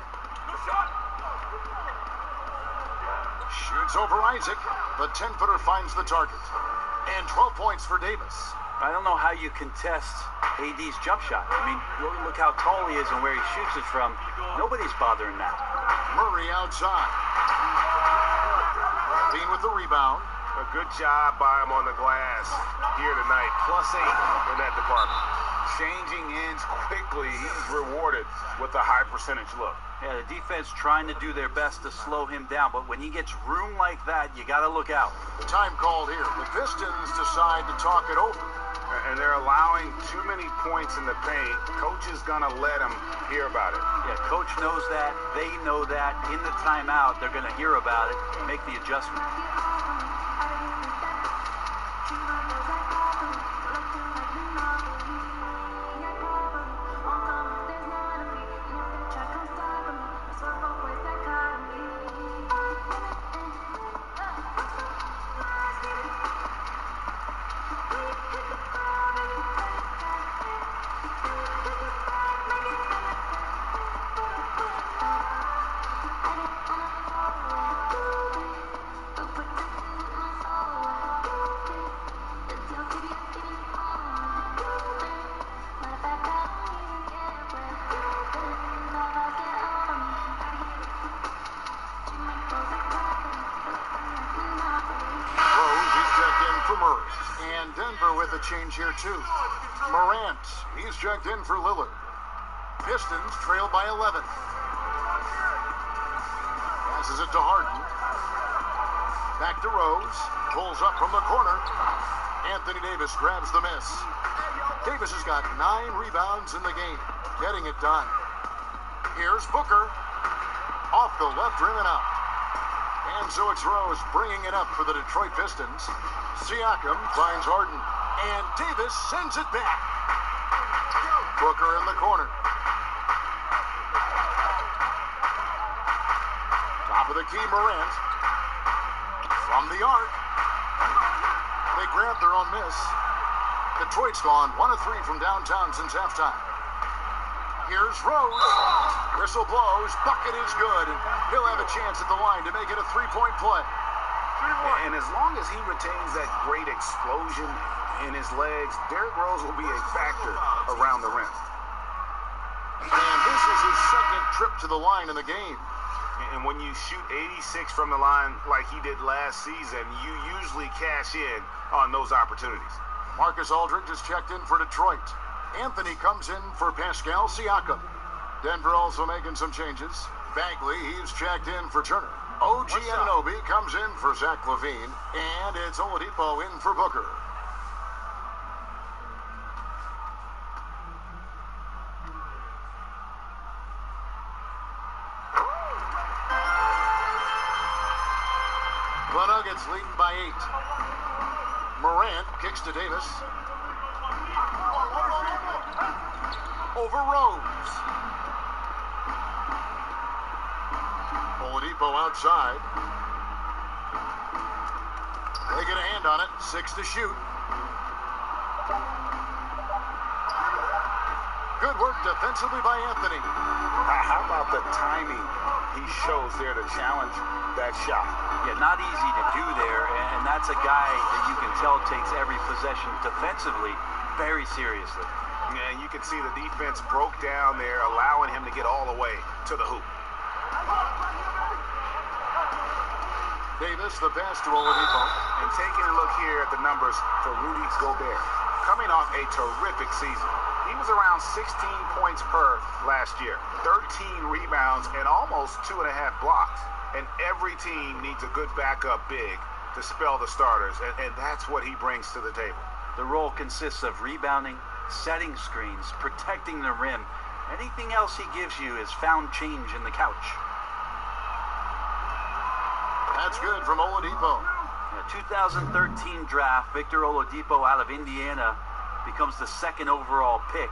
D: Shoots over Isaac. The 10-footer finds the target. And 12 points for Davis.
F: I don't know how you contest AD's jump shot. I mean, look how tall he is and where he shoots it from. Nobody's bothering that.
D: Murray outside. Bean with the rebound.
E: A good job by him on the glass here tonight. +8 in that department. Changing ends quickly. He's rewarded with a high percentage look.
F: Yeah, the defense trying to do their best to slow him down, but when he gets room like that, you got to look out.
D: Time called here. The Pistons decide to talk it over.
E: And they're allowing too many points in the paint. Coach is going to let them hear about it.
F: Yeah, coach knows that. They know that. In the timeout, they're going to hear about it and make the adjustment.
D: Change here too. Morant, he's checked in for Lillard. Pistons trail by 11. Passes it to Harden. Back to Rose. Pulls up from the corner. Anthony Davis grabs the miss. Davis has got 9 rebounds in the game. Getting it done. Here's Booker. Off the left rim and out. And so it's Rose bringing it up for the Detroit Pistons. Siakam finds Harden. And Davis sends it back. Booker in the corner. Top of the key, Morant. From the arc. They grab their own miss. Detroit's gone 1 of 3 from downtown since halftime. Here's Rose. Whistle blows. Bucket is good. And he'll have a chance at the line to make it a 3-point play.
E: And as long as he retains that great explosion in his legs, Derrick Rose will be a factor around the rim.
D: And this is his second trip to the line in the game.
E: And when you shoot 86 from the line like he did last season, you usually cash in on those opportunities.
D: Marcus Aldridge is checked in for Detroit. Anthony comes in for Pascal Siakam. Denver also making some changes. Bagley, he's checked in for Turner. OG Anunoby comes in for Zach LaVine. And it's Oladipo in for Booker. The Nuggets leading by 8. Morant kicks to Davis. Over Rose. Oladipo outside. They get a hand on it. 6 to shoot. Good work defensively by Anthony.
E: How about the timing he shows there to challenge that shot?
F: Yeah, not easy to do there, and that's a guy that you can tell takes every possession defensively very seriously.
E: Yeah, you can see the defense broke down there, allowing him to get all the way to the hoop.
D: Davis, the pass to Oladipo.
E: And taking a look here at the numbers for Rudy Gobert. Coming off a terrific season. He was around 16 points per last year, 13 rebounds, and almost 2.5 blocks. And every team needs a good backup big to spell the starters, and that's what he brings to the table.
F: The role consists of rebounding, setting screens, protecting the rim. Anything else he gives you is found change in the couch.
D: That's good from Oladipo.
F: The 2013 draft, Victor Oladipo out of Indiana becomes the second overall pick.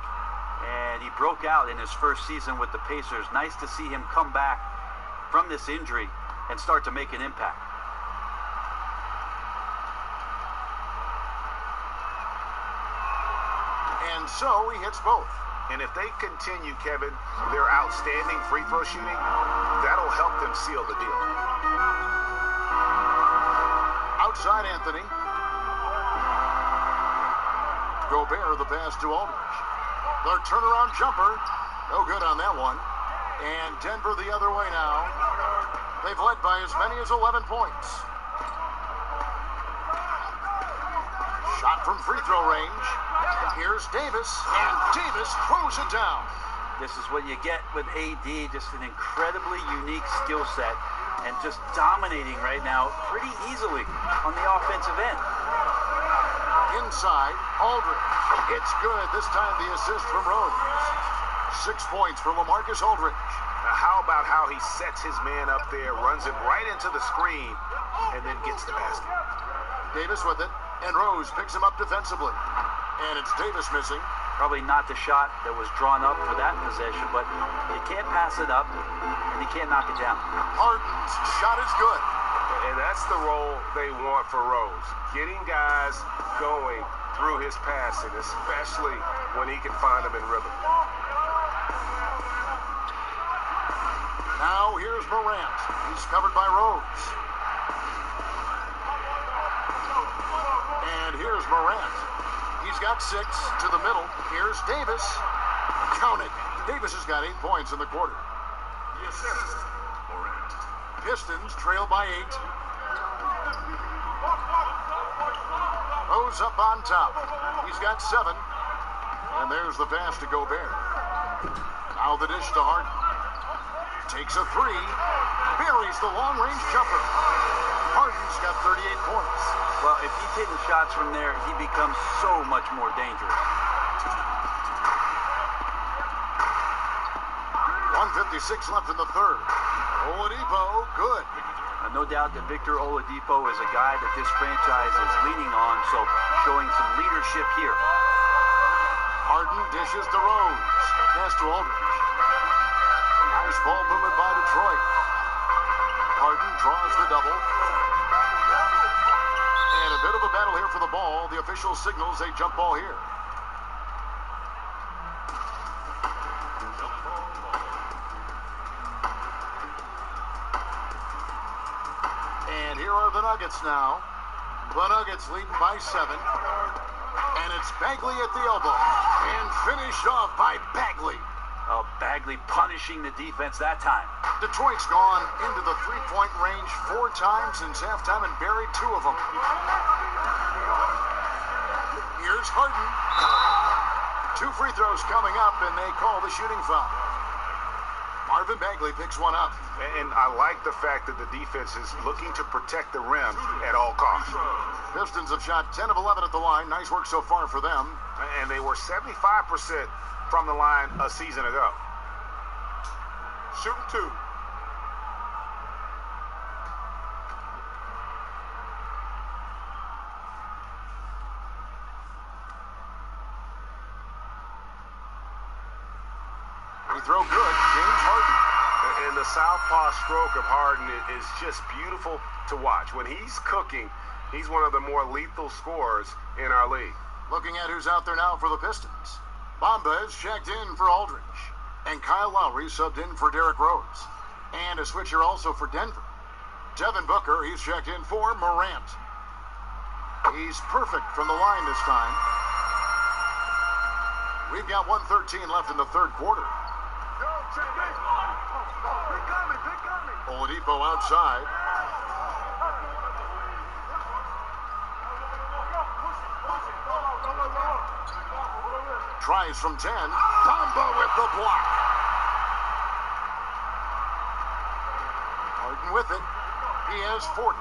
F: And he broke out in his first season with the Pacers. Nice to see him come back from this injury and start to make an impact.
D: And so he hits both.
E: And if they continue, Kevin, their outstanding free throw shooting, that'll help them seal the deal.
D: Outside Anthony. Gobert the pass to Aldridge. The turnaround jumper. No good on that one. And Denver the other way now. They've led by as many as 11 points. Shot from free throw range. Here's Davis, and Davis throws it down.
F: This is what you get with AD, just an incredibly unique skill set, and just dominating right now pretty easily on the offensive end.
D: Inside, Aldridge. It's good. This time the assist from Rose. 6 points for LaMarcus Aldridge.
E: Now how about how he sets his man up there, runs him right into the screen, and then gets the basket.
D: Davis with it, and Rose picks him up defensively. And it's Davis missing.
F: Probably not the shot that was drawn up for that possession, but you can't pass it up, and you can't knock it down.
D: Harden's shot is good.
E: And that's the role they want for Rose. Getting guys going through his passing, especially when he can find them in rhythm.
D: Now here's Morant. He's covered by Rose. And here's Morant. He's got 6 to the middle. Here's Davis. Count it. Davis has got 8 points in the quarter. Pistons trail by 8. Rose up on top. He's got 7. And there's the pass to Gobert. Now the dish to Harden. Takes a 3. Buries the long-range jumper. Harden's got 38 points.
F: Well, if he's hitting shots from there, he becomes so much more dangerous.
D: 1:56 left in the third. Oladipo, good.
F: No doubt that Victor Oladipo is a guy that this franchise is leaning on, so showing some leadership here.
D: Harden dishes to Rose. Pass to Aldridge. Nice ball movement by Detroit. Harden draws the double. And a bit of a battle here for the ball. The official signals a jump ball here. And here are the Nuggets now. The Nuggets leading by 7. And it's Bagley at the elbow. And finished off by Bagley.
F: Oh, Bagley punishing the defense that time.
D: Detroit's gone into the three-point range 4 times since halftime and buried 2 of them. Here's Harden. 2 free throws coming up, and they call the shooting foul. Marvin Bagley picks one up.
E: And I like the fact that the defense is looking to protect the rim at all costs.
D: Pistons have shot 10 of 11 at the line. Nice work so far for them.
E: And they were 75% from the line a season ago.
D: Shooting 2. Free throw good. James Harden.
E: And the southpaw stroke of Harden is just beautiful to watch. When he's cooking, he's one of the more lethal scorers in our league.
D: Looking at who's out there now for the Pistons. Bamba is checked in for Aldridge. And Kyle Lowry subbed in for Derrick Rose. And a switcher also for Denver. Devin Booker, he's checked in for Morant. He's perfect from the line this time. We've got 1:13 left in the third quarter. Oladipo outside. Tries from 10. Bamba with the block. Harden with it. He has 40.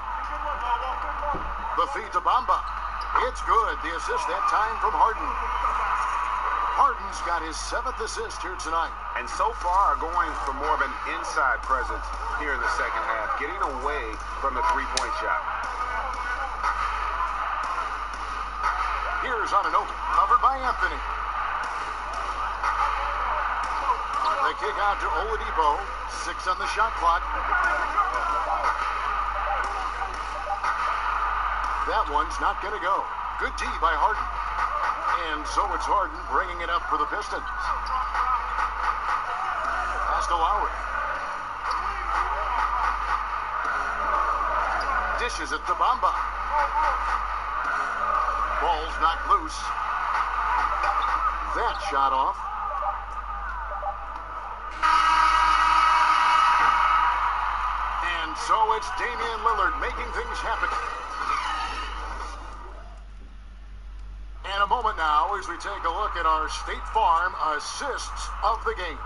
D: The feed to Bamba. It's good. The assist that time from Harden. Harden's got his 7th assist here tonight.
E: And so far going for more of an inside presence here in the second half, getting away from the three-point shot.
D: Here's Anunoby, covered by Anthony. They kick out to Oladipo. 6 on the shot clock. That one's not going to go. Good D by Harden. And so it's Harden bringing it up for the Pistons. Pass to Lowry. Dishes it to Bamba. Ball's knocked loose. That shot off. And so it's Damian Lillard making things happen. And a moment now as we take a look at our State Farm assists of the game.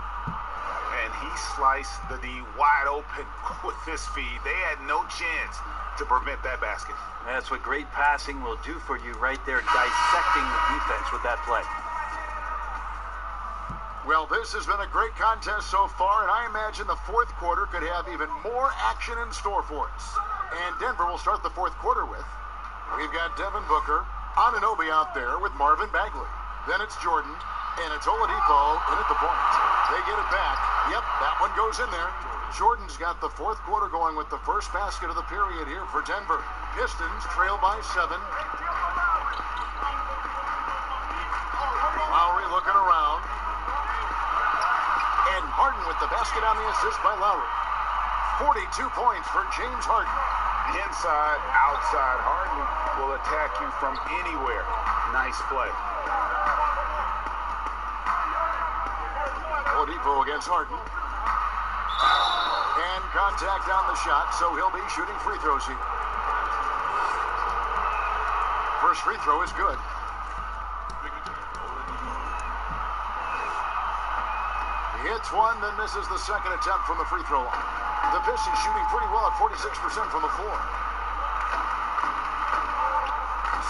E: And he sliced the D wide open with his feed. They had no chance to prevent that basket.
F: That's what great passing will do for you right there, dissecting the defense with that play.
D: Well, this has been a great contest so far, and I imagine the fourth quarter could have even more action in store for us. And Denver will start the fourth quarter with. We've got Devin Booker, Anunoby out there with Marvin Bagley. Then it's Jordan, and it's Oladipo in at the point. They get it back. Yep, that one goes in there. Jordan's got the fourth quarter going with the first basket of the period here for Denver. Pistons trail by 7. Lowry looking around. And Harden with the basket on the assist by Lowry. 42 points for James Harden.
E: Inside, outside, Harden will attack you from anywhere. Nice play.
D: Oladipo against Harden. And contact on the shot, so he'll be shooting free throws here. First free throw is good. He hits one, then misses the second attempt from the free throw line. The Pistons shooting pretty well at 46% from the floor.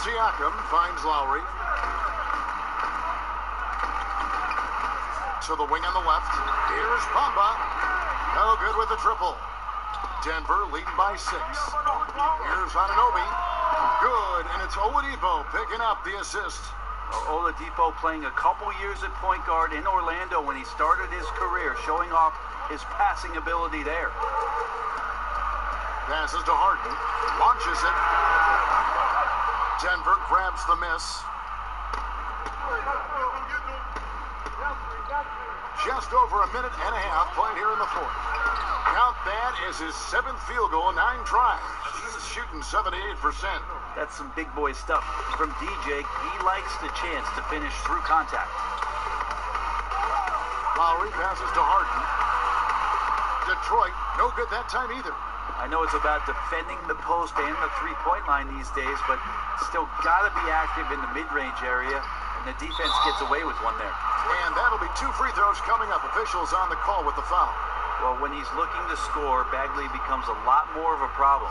D: Siakam finds Lowry. To the wing on the left. Here's Bamba. No good with the triple. Denver leading by 6. Here's Anunoby. Good, and it's Oladipo picking up the assist.
F: Oladipo playing a couple years at point guard in Orlando when he started his career, showing off his passing ability there.
D: Passes to Harden. Launches it. Denver grabs the miss. Just over a minute and a half played here in the fourth. Count that as his 7th field goal, 9 tries. He's shooting 78%.
F: That's some big boy stuff from DJ. He likes the chance to finish through contact.
D: Lowry passes to Harden. Detroit, no good that time either.
F: I know it's about defending the post and the three-point line these days, but still got to be active in the mid-range area, and the defense gets away with one there.
D: And that'll be 2 free throws coming up. Officials on the call with the foul.
F: Well, when he's looking to score, Bagley becomes a lot more of a problem.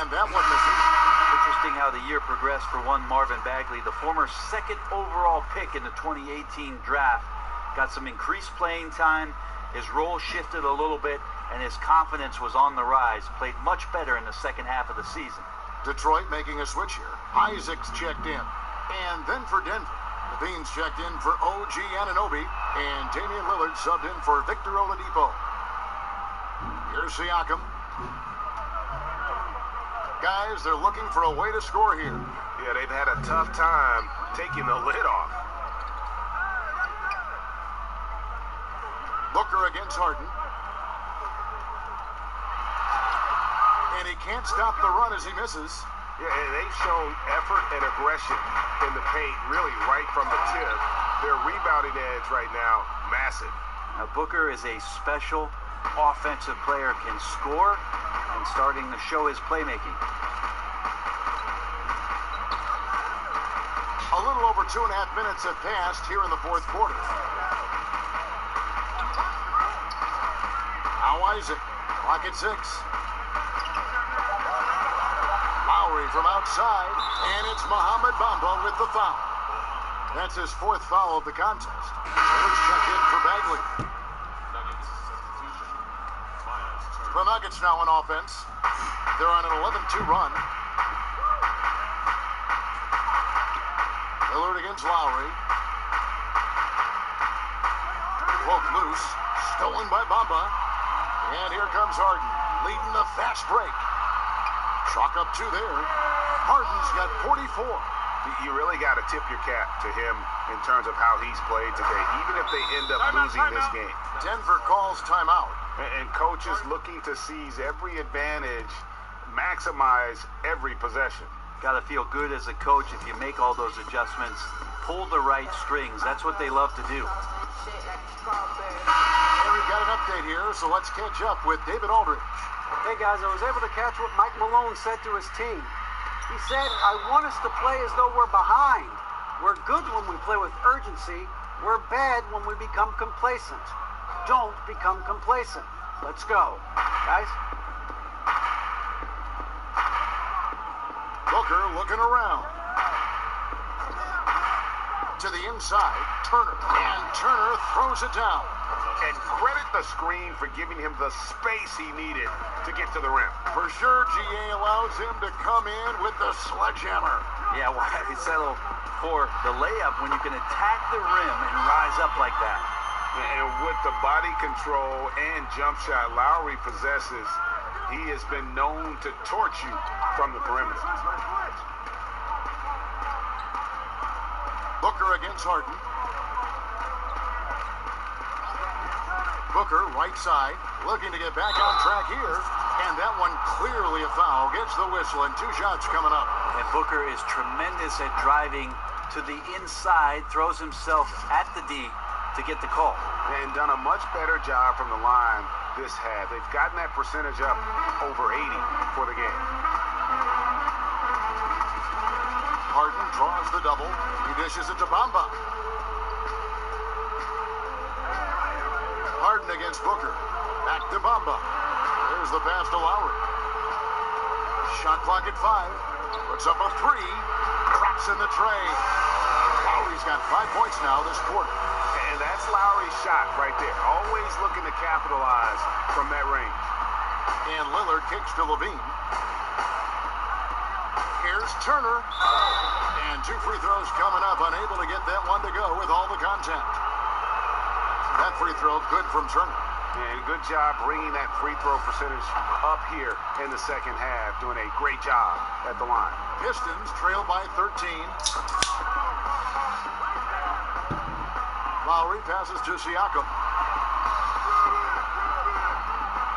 D: And that one misses.
F: Interesting how the year progressed for one Marvin Bagley, the former second overall pick in the 2018 draft. Got some increased playing time, his role shifted a little bit, and his confidence was on the rise. Played much better in the second half of the season.
D: Detroit making a switch here. Isaac's checked in. And then for Denver, the Beans checked in for OG Anunoby, and Damian Lillard subbed in for Victor Oladipo. Here's Siakam. Guys, they're looking for a way to score here.
E: Yeah, they've had a tough time taking the lid off.
D: Booker against Harden. And he can't stop the run as he misses.
E: Yeah, and they've shown effort and aggression in the paint, really right from the tip. Their rebounding edge right now, massive.
F: Now, Booker is a special offensive player, can score, and starting to show his playmaking.
D: A little over 2.5 minutes have passed here in the fourth quarter. Now Isaac, clock at 6. Lowry from outside, and it's Mohamed Bamba with the foul. That's his 4th foul of the contest. First check in for Bagley. The Nuggets now on offense. They're on an 11-2 run. Lillard against Lowry. Poked loose. Stolen by Bamba. And here comes Harden, leading the fast break. Chalk up 2 there. Harden's got 44.
E: You really got to tip your cap to him in terms of how he's played today, even if they end up losing this game.
D: Denver calls timeout.
E: And coaches looking to seize every advantage, maximize every possession.
F: Got to feel good as a coach if you make all those adjustments. Pull the right strings. That's what they love to do.
D: And we've got an update here, so let's catch up with David Aldridge.
I: Hey guys, I was able to catch what Mike Malone said to his team. He said, I want us to play as though we're behind. We're good when we play with urgency. We're bad when we become complacent. Don't become complacent. Let's go. Guys?
D: Booker looking around. To the inside, Turner. And Turner throws it down.
E: And credit the screen for giving him the space he needed to get to the rim.
D: For sure, GA allows him to come in with the sledgehammer.
F: Yeah, why settle for the layup when you can attack the rim and rise up like that?
E: And with the body control and jump shot Lowry possesses, he has been known to torch you from the perimeter.
D: Booker against Harden. Booker, right side, looking to get back on track here. And that one clearly a foul. Gets the whistle, and 2 shots coming up.
F: And Booker is tremendous at driving to the inside, throws himself at the D to get the call.
E: And done a much better job from the line this half. They've gotten that percentage up over 80 for the game.
D: Harden draws the double. He dishes it to Bamba. Harden against Booker. Back to Bamba. There's the pass to Lowry. Shot clock at 5. Puts up a 3. Drops in the tray. Lowry's got 5 points now this quarter.
E: And that's Lowry's shot right there. Always looking to capitalize from that range.
D: And Lillard kicks to Levine. Here's Turner. And 2 free throws coming up. Unable to get that one to go with all the contact. That free throw good from Turner.
E: And good job bringing that free throw percentage up here in the second half. Doing a great job at the line.
D: Pistons trail by 13. Lowry passes to Siakam.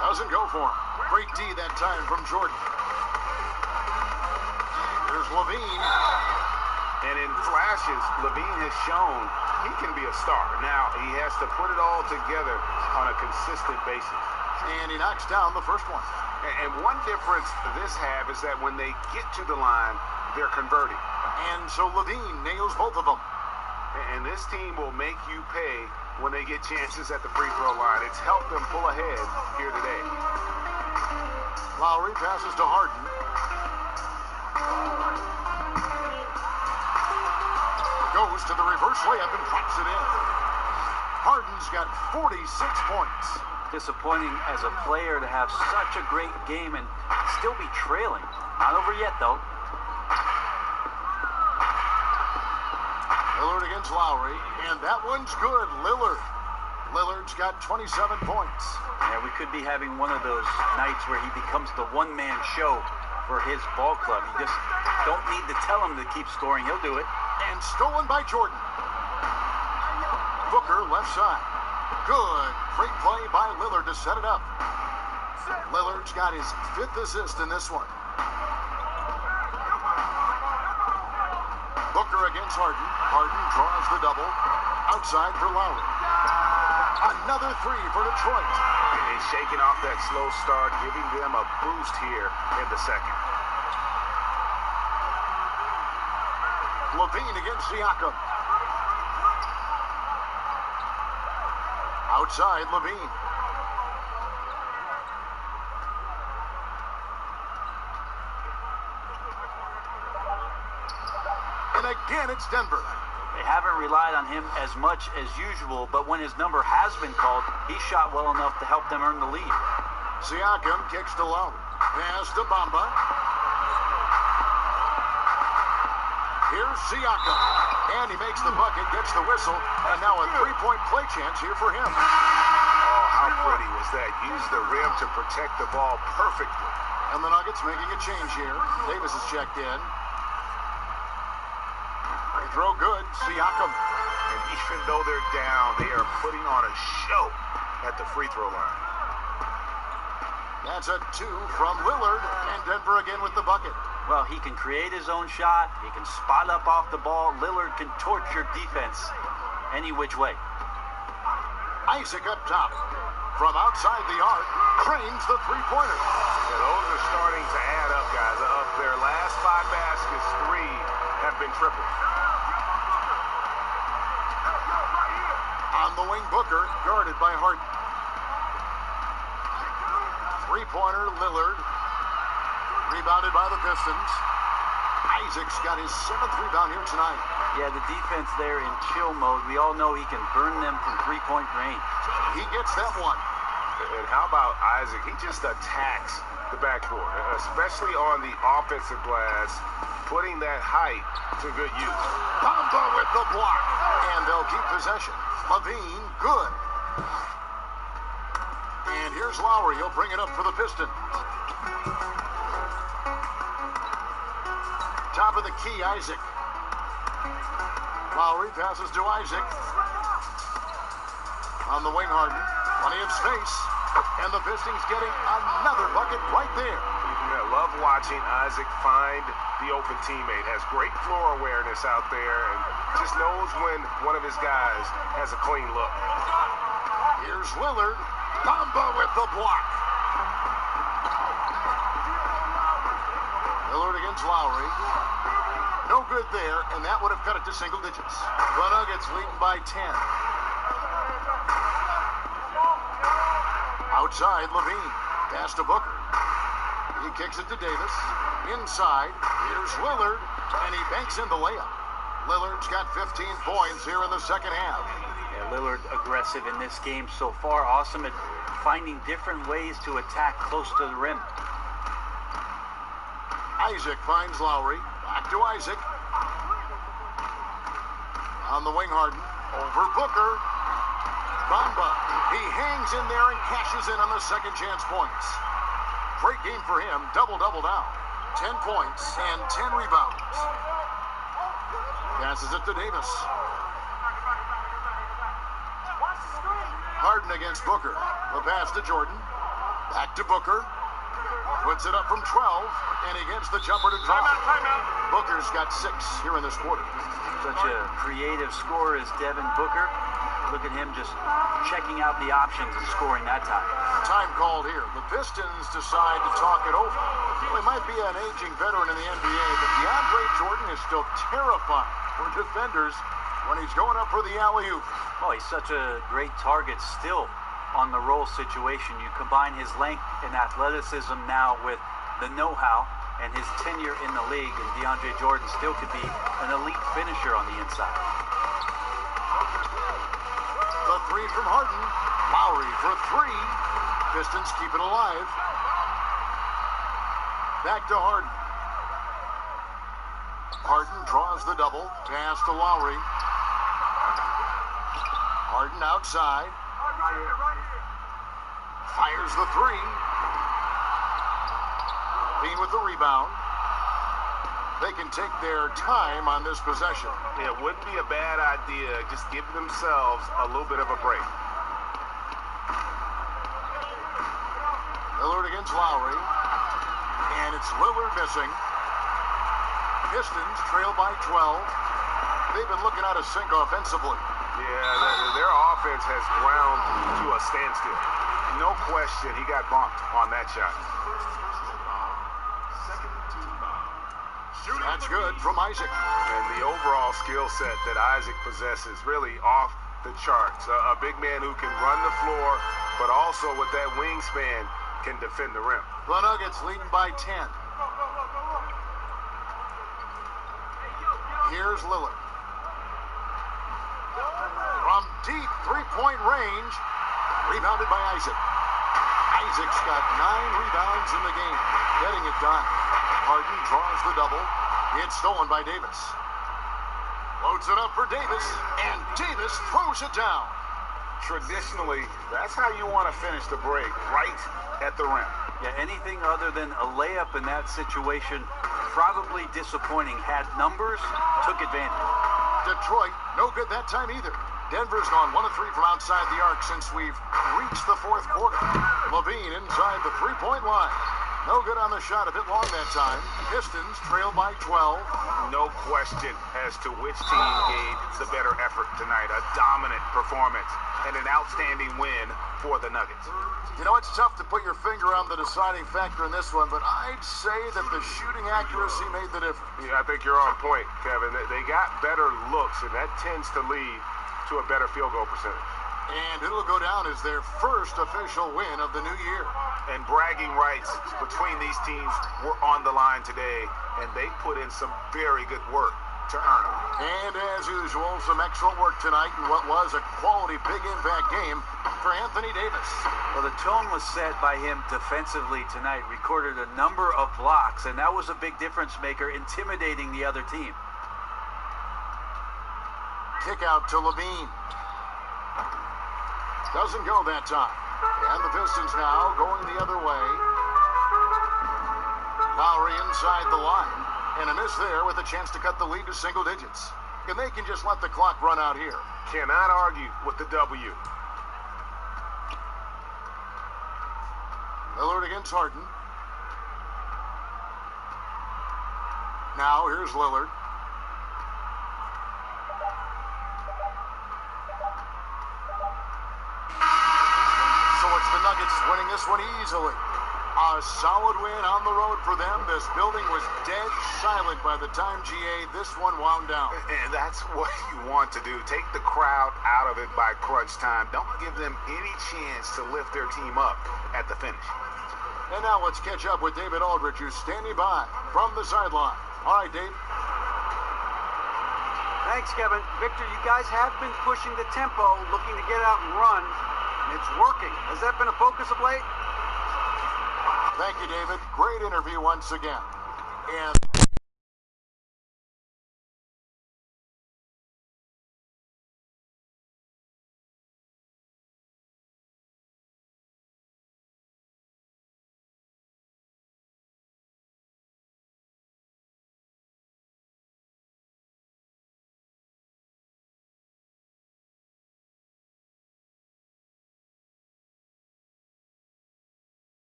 D: Doesn't go for him. Great D that time from Jordan. Here's Levine.
E: And in flashes, Levine has shown he can be a star. Now, he has to put it all together on a consistent basis.
D: And he knocks down the first one.
E: And one difference this half is that when they get to the line, they're converting.
D: And so Levine nails both of them.
E: And this team will make you pay when they get chances at the free throw line. It's helped them pull ahead here today.
D: Lowry passes to Harden. Goes to the reverse layup and drops it in. Harden's got 46 points.
F: Disappointing as a player to have such a great game and still be trailing. Not over yet, though.
D: Lillard against Lowry, and that one's good. Lillard's got 27 points.
F: Yeah, we could be having one of those nights where he becomes the one-man show for his ball club. You just don't need to tell him to keep scoring. He'll do it.
D: And stolen by Jordan. Booker left side. Good. Great play by Lillard to set it up. Lillard's got his 5th assist in this one. Booker against Harden. Harden draws the double. Outside for Lowry. Another 3 for Detroit.
E: And he's shaking off that slow start, giving them a boost here in the second.
D: Levine against Siakam. Outside Levine. And again it's Denver.
F: They haven't relied on him as much as usual, but when his number has been called, he shot well enough to help them earn the lead.
D: Siakam kicks to Lowry. Pass to Bamba. Here's Siakam. And he makes the bucket, gets the whistle, and now a 3-point play chance here for him.
E: Oh, how pretty was that? Use the rim to protect the ball perfectly.
D: And the Nuggets making a change here. Davis is checked in. They throw good. Siakam.
E: And even though they're down, they are putting on a show at the free throw line.
D: That's a 2 from Lillard, and Denver again with the bucket.
F: Well, he can create his own shot. He can spot up off the ball. Lillard can torch your defense any which way.
D: Isaac up top. From outside the arc, trains the three-pointer.
E: Yeah, those are starting to add up, guys. Of their last 5 baskets, 3 have been triples.
D: On the wing, Booker, guarded by Harden. Three-pointer, Lillard. Rebounded by the Pistons. Isaac's got his 7th rebound here tonight.
F: Yeah, the defense there in chill mode. We all know he can burn them from three-point range.
D: He gets that one.
E: And how about Isaac? He just attacks the backboard, especially on the offensive glass, putting that height to good use.
D: Bamba with the block. And they'll keep possession. Levine, good. And here's Lowry. He'll bring it up for the Pistons. Top of the key, Isaac. Lowry passes to Isaac. On the wing, Harden. Plenty of space. And the Pistons getting another bucket right there.
E: I love watching Isaac find the open teammate. Has great floor awareness out there and just knows when one of his guys has a clean look.
D: Here's Lillard. Bamba with the block. Lillard against Lowry. No good there, and that would have cut it to single digits. The Nuggets leading by 10. Outside, Levine. Pass to Booker. He kicks it to Davis. Inside, here's Lillard, and he banks in the layup. Lillard's got 15 points here in the second half.
F: Yeah, Lillard aggressive in this game so far. Awesome at finding different ways to attack close to the rim.
D: Isaac finds Lowry. Back to Isaac. On the wing, Harden. Over Booker. Bamba. He hangs in there and cashes in on the second chance points. Great game for him. Double-double now. 10 points and 10 rebounds. Passes it to Davis. Harden against Booker. The pass to Jordan. Back to Booker. Puts it up from 12, and he gets the jumper to drop.
E: Timeout.
D: Booker's got 6 here in this quarter.
F: Such a creative scorer as Devin Booker. Look at him just checking out the options and scoring that time.
D: Time called here. The Pistons decide to talk it over. Well, he might be an aging veteran in the NBA, but DeAndre Jordan is still terrifying for defenders when he's going up for the alley-oop.
F: Oh, he's such a great target still on the roll situation. You combine his length and athleticism now with the know-how and his tenure in the league, and DeAndre Jordan still could be an elite finisher on the inside.
D: The 3 from Harden. Lowry for 3. Pistons keep it alive. Back to Harden. Harden draws the double. Pass to Lowry. Harden outside. Fires the 3. Bean with the rebound. They can take their time on this possession.
E: It wouldn't be a bad idea. Just give themselves a little bit of a break.
D: Lillard against Lowry. And it's Lillard missing. Pistons trail by 12. They've been looking out of sync offensively.
E: Yeah, their offense has ground to a standstill. No question, he got bumped on that shot.
D: That's good from Isaac.
E: And the overall skill set that Isaac possesses really off the charts. A big man who can run the floor, but also with that wingspan can defend the rim.
D: The Nuggets leading by 10. Here's Lillard. From deep three-point range, rebounded by Isaac. Isaac's got 9 rebounds in the game, getting it done. Harden draws the double. It's stolen by Davis. Loads it up for Davis, and Davis throws it down.
E: Traditionally, that's how you want to finish the break, right at the rim.
F: Yeah, anything other than a layup in that situation, probably disappointing. Had numbers, took advantage.
D: Detroit, no good that time either. Denver's gone 1 of 3 from outside the arc since we've reached the 4th quarter. Levine inside the 3-point line. No good on the shot, a bit long that time. Pistons trail by 12.
E: No question as to which team gave the better effort tonight. A dominant performance and an outstanding win for the Nuggets.
D: You know, it's tough to put your finger on the deciding factor in this one, but I'd say that the shooting accuracy made the difference.
E: Yeah, I think you're on point, Kevin. They got better looks, and that tends to lead to a better field goal percentage.
D: And it'll go down as their first official win of the new year.
E: And bragging rights between these teams were on the line today, and they put in some very good work to earn it.
D: And as usual, some excellent work tonight in what was a quality big impact game for Anthony Davis.
F: Well, the tone was set by him defensively tonight. Recorded a number of blocks, and that was a big difference maker, intimidating the other team.
D: Kick out to Levine. Doesn't go that time. And the Pistons now going the other way. Lowry inside the line. And a miss there with a chance to cut the lead to single digits. And they can just let the clock run out here.
E: Cannot argue with the W.
D: Lillard against Harden. Now here's Lillard. So it's the Nuggets winning this one easily. A solid win on the road for them. This building was dead silent by the time, GA, this one wound down.
E: And that's what you want to do. Take the crowd out of it by crunch time. Don't give them any chance to lift their team up at the finish.
D: And now let's catch up with David Aldridge, who's standing by from the sideline. All right, Dave.
I: Thanks, Kevin. Victor, you guys have been pushing the tempo, looking to get out and run. And it's working. Has that been a focus of late?
D: Thank you, David. Great interview once again. And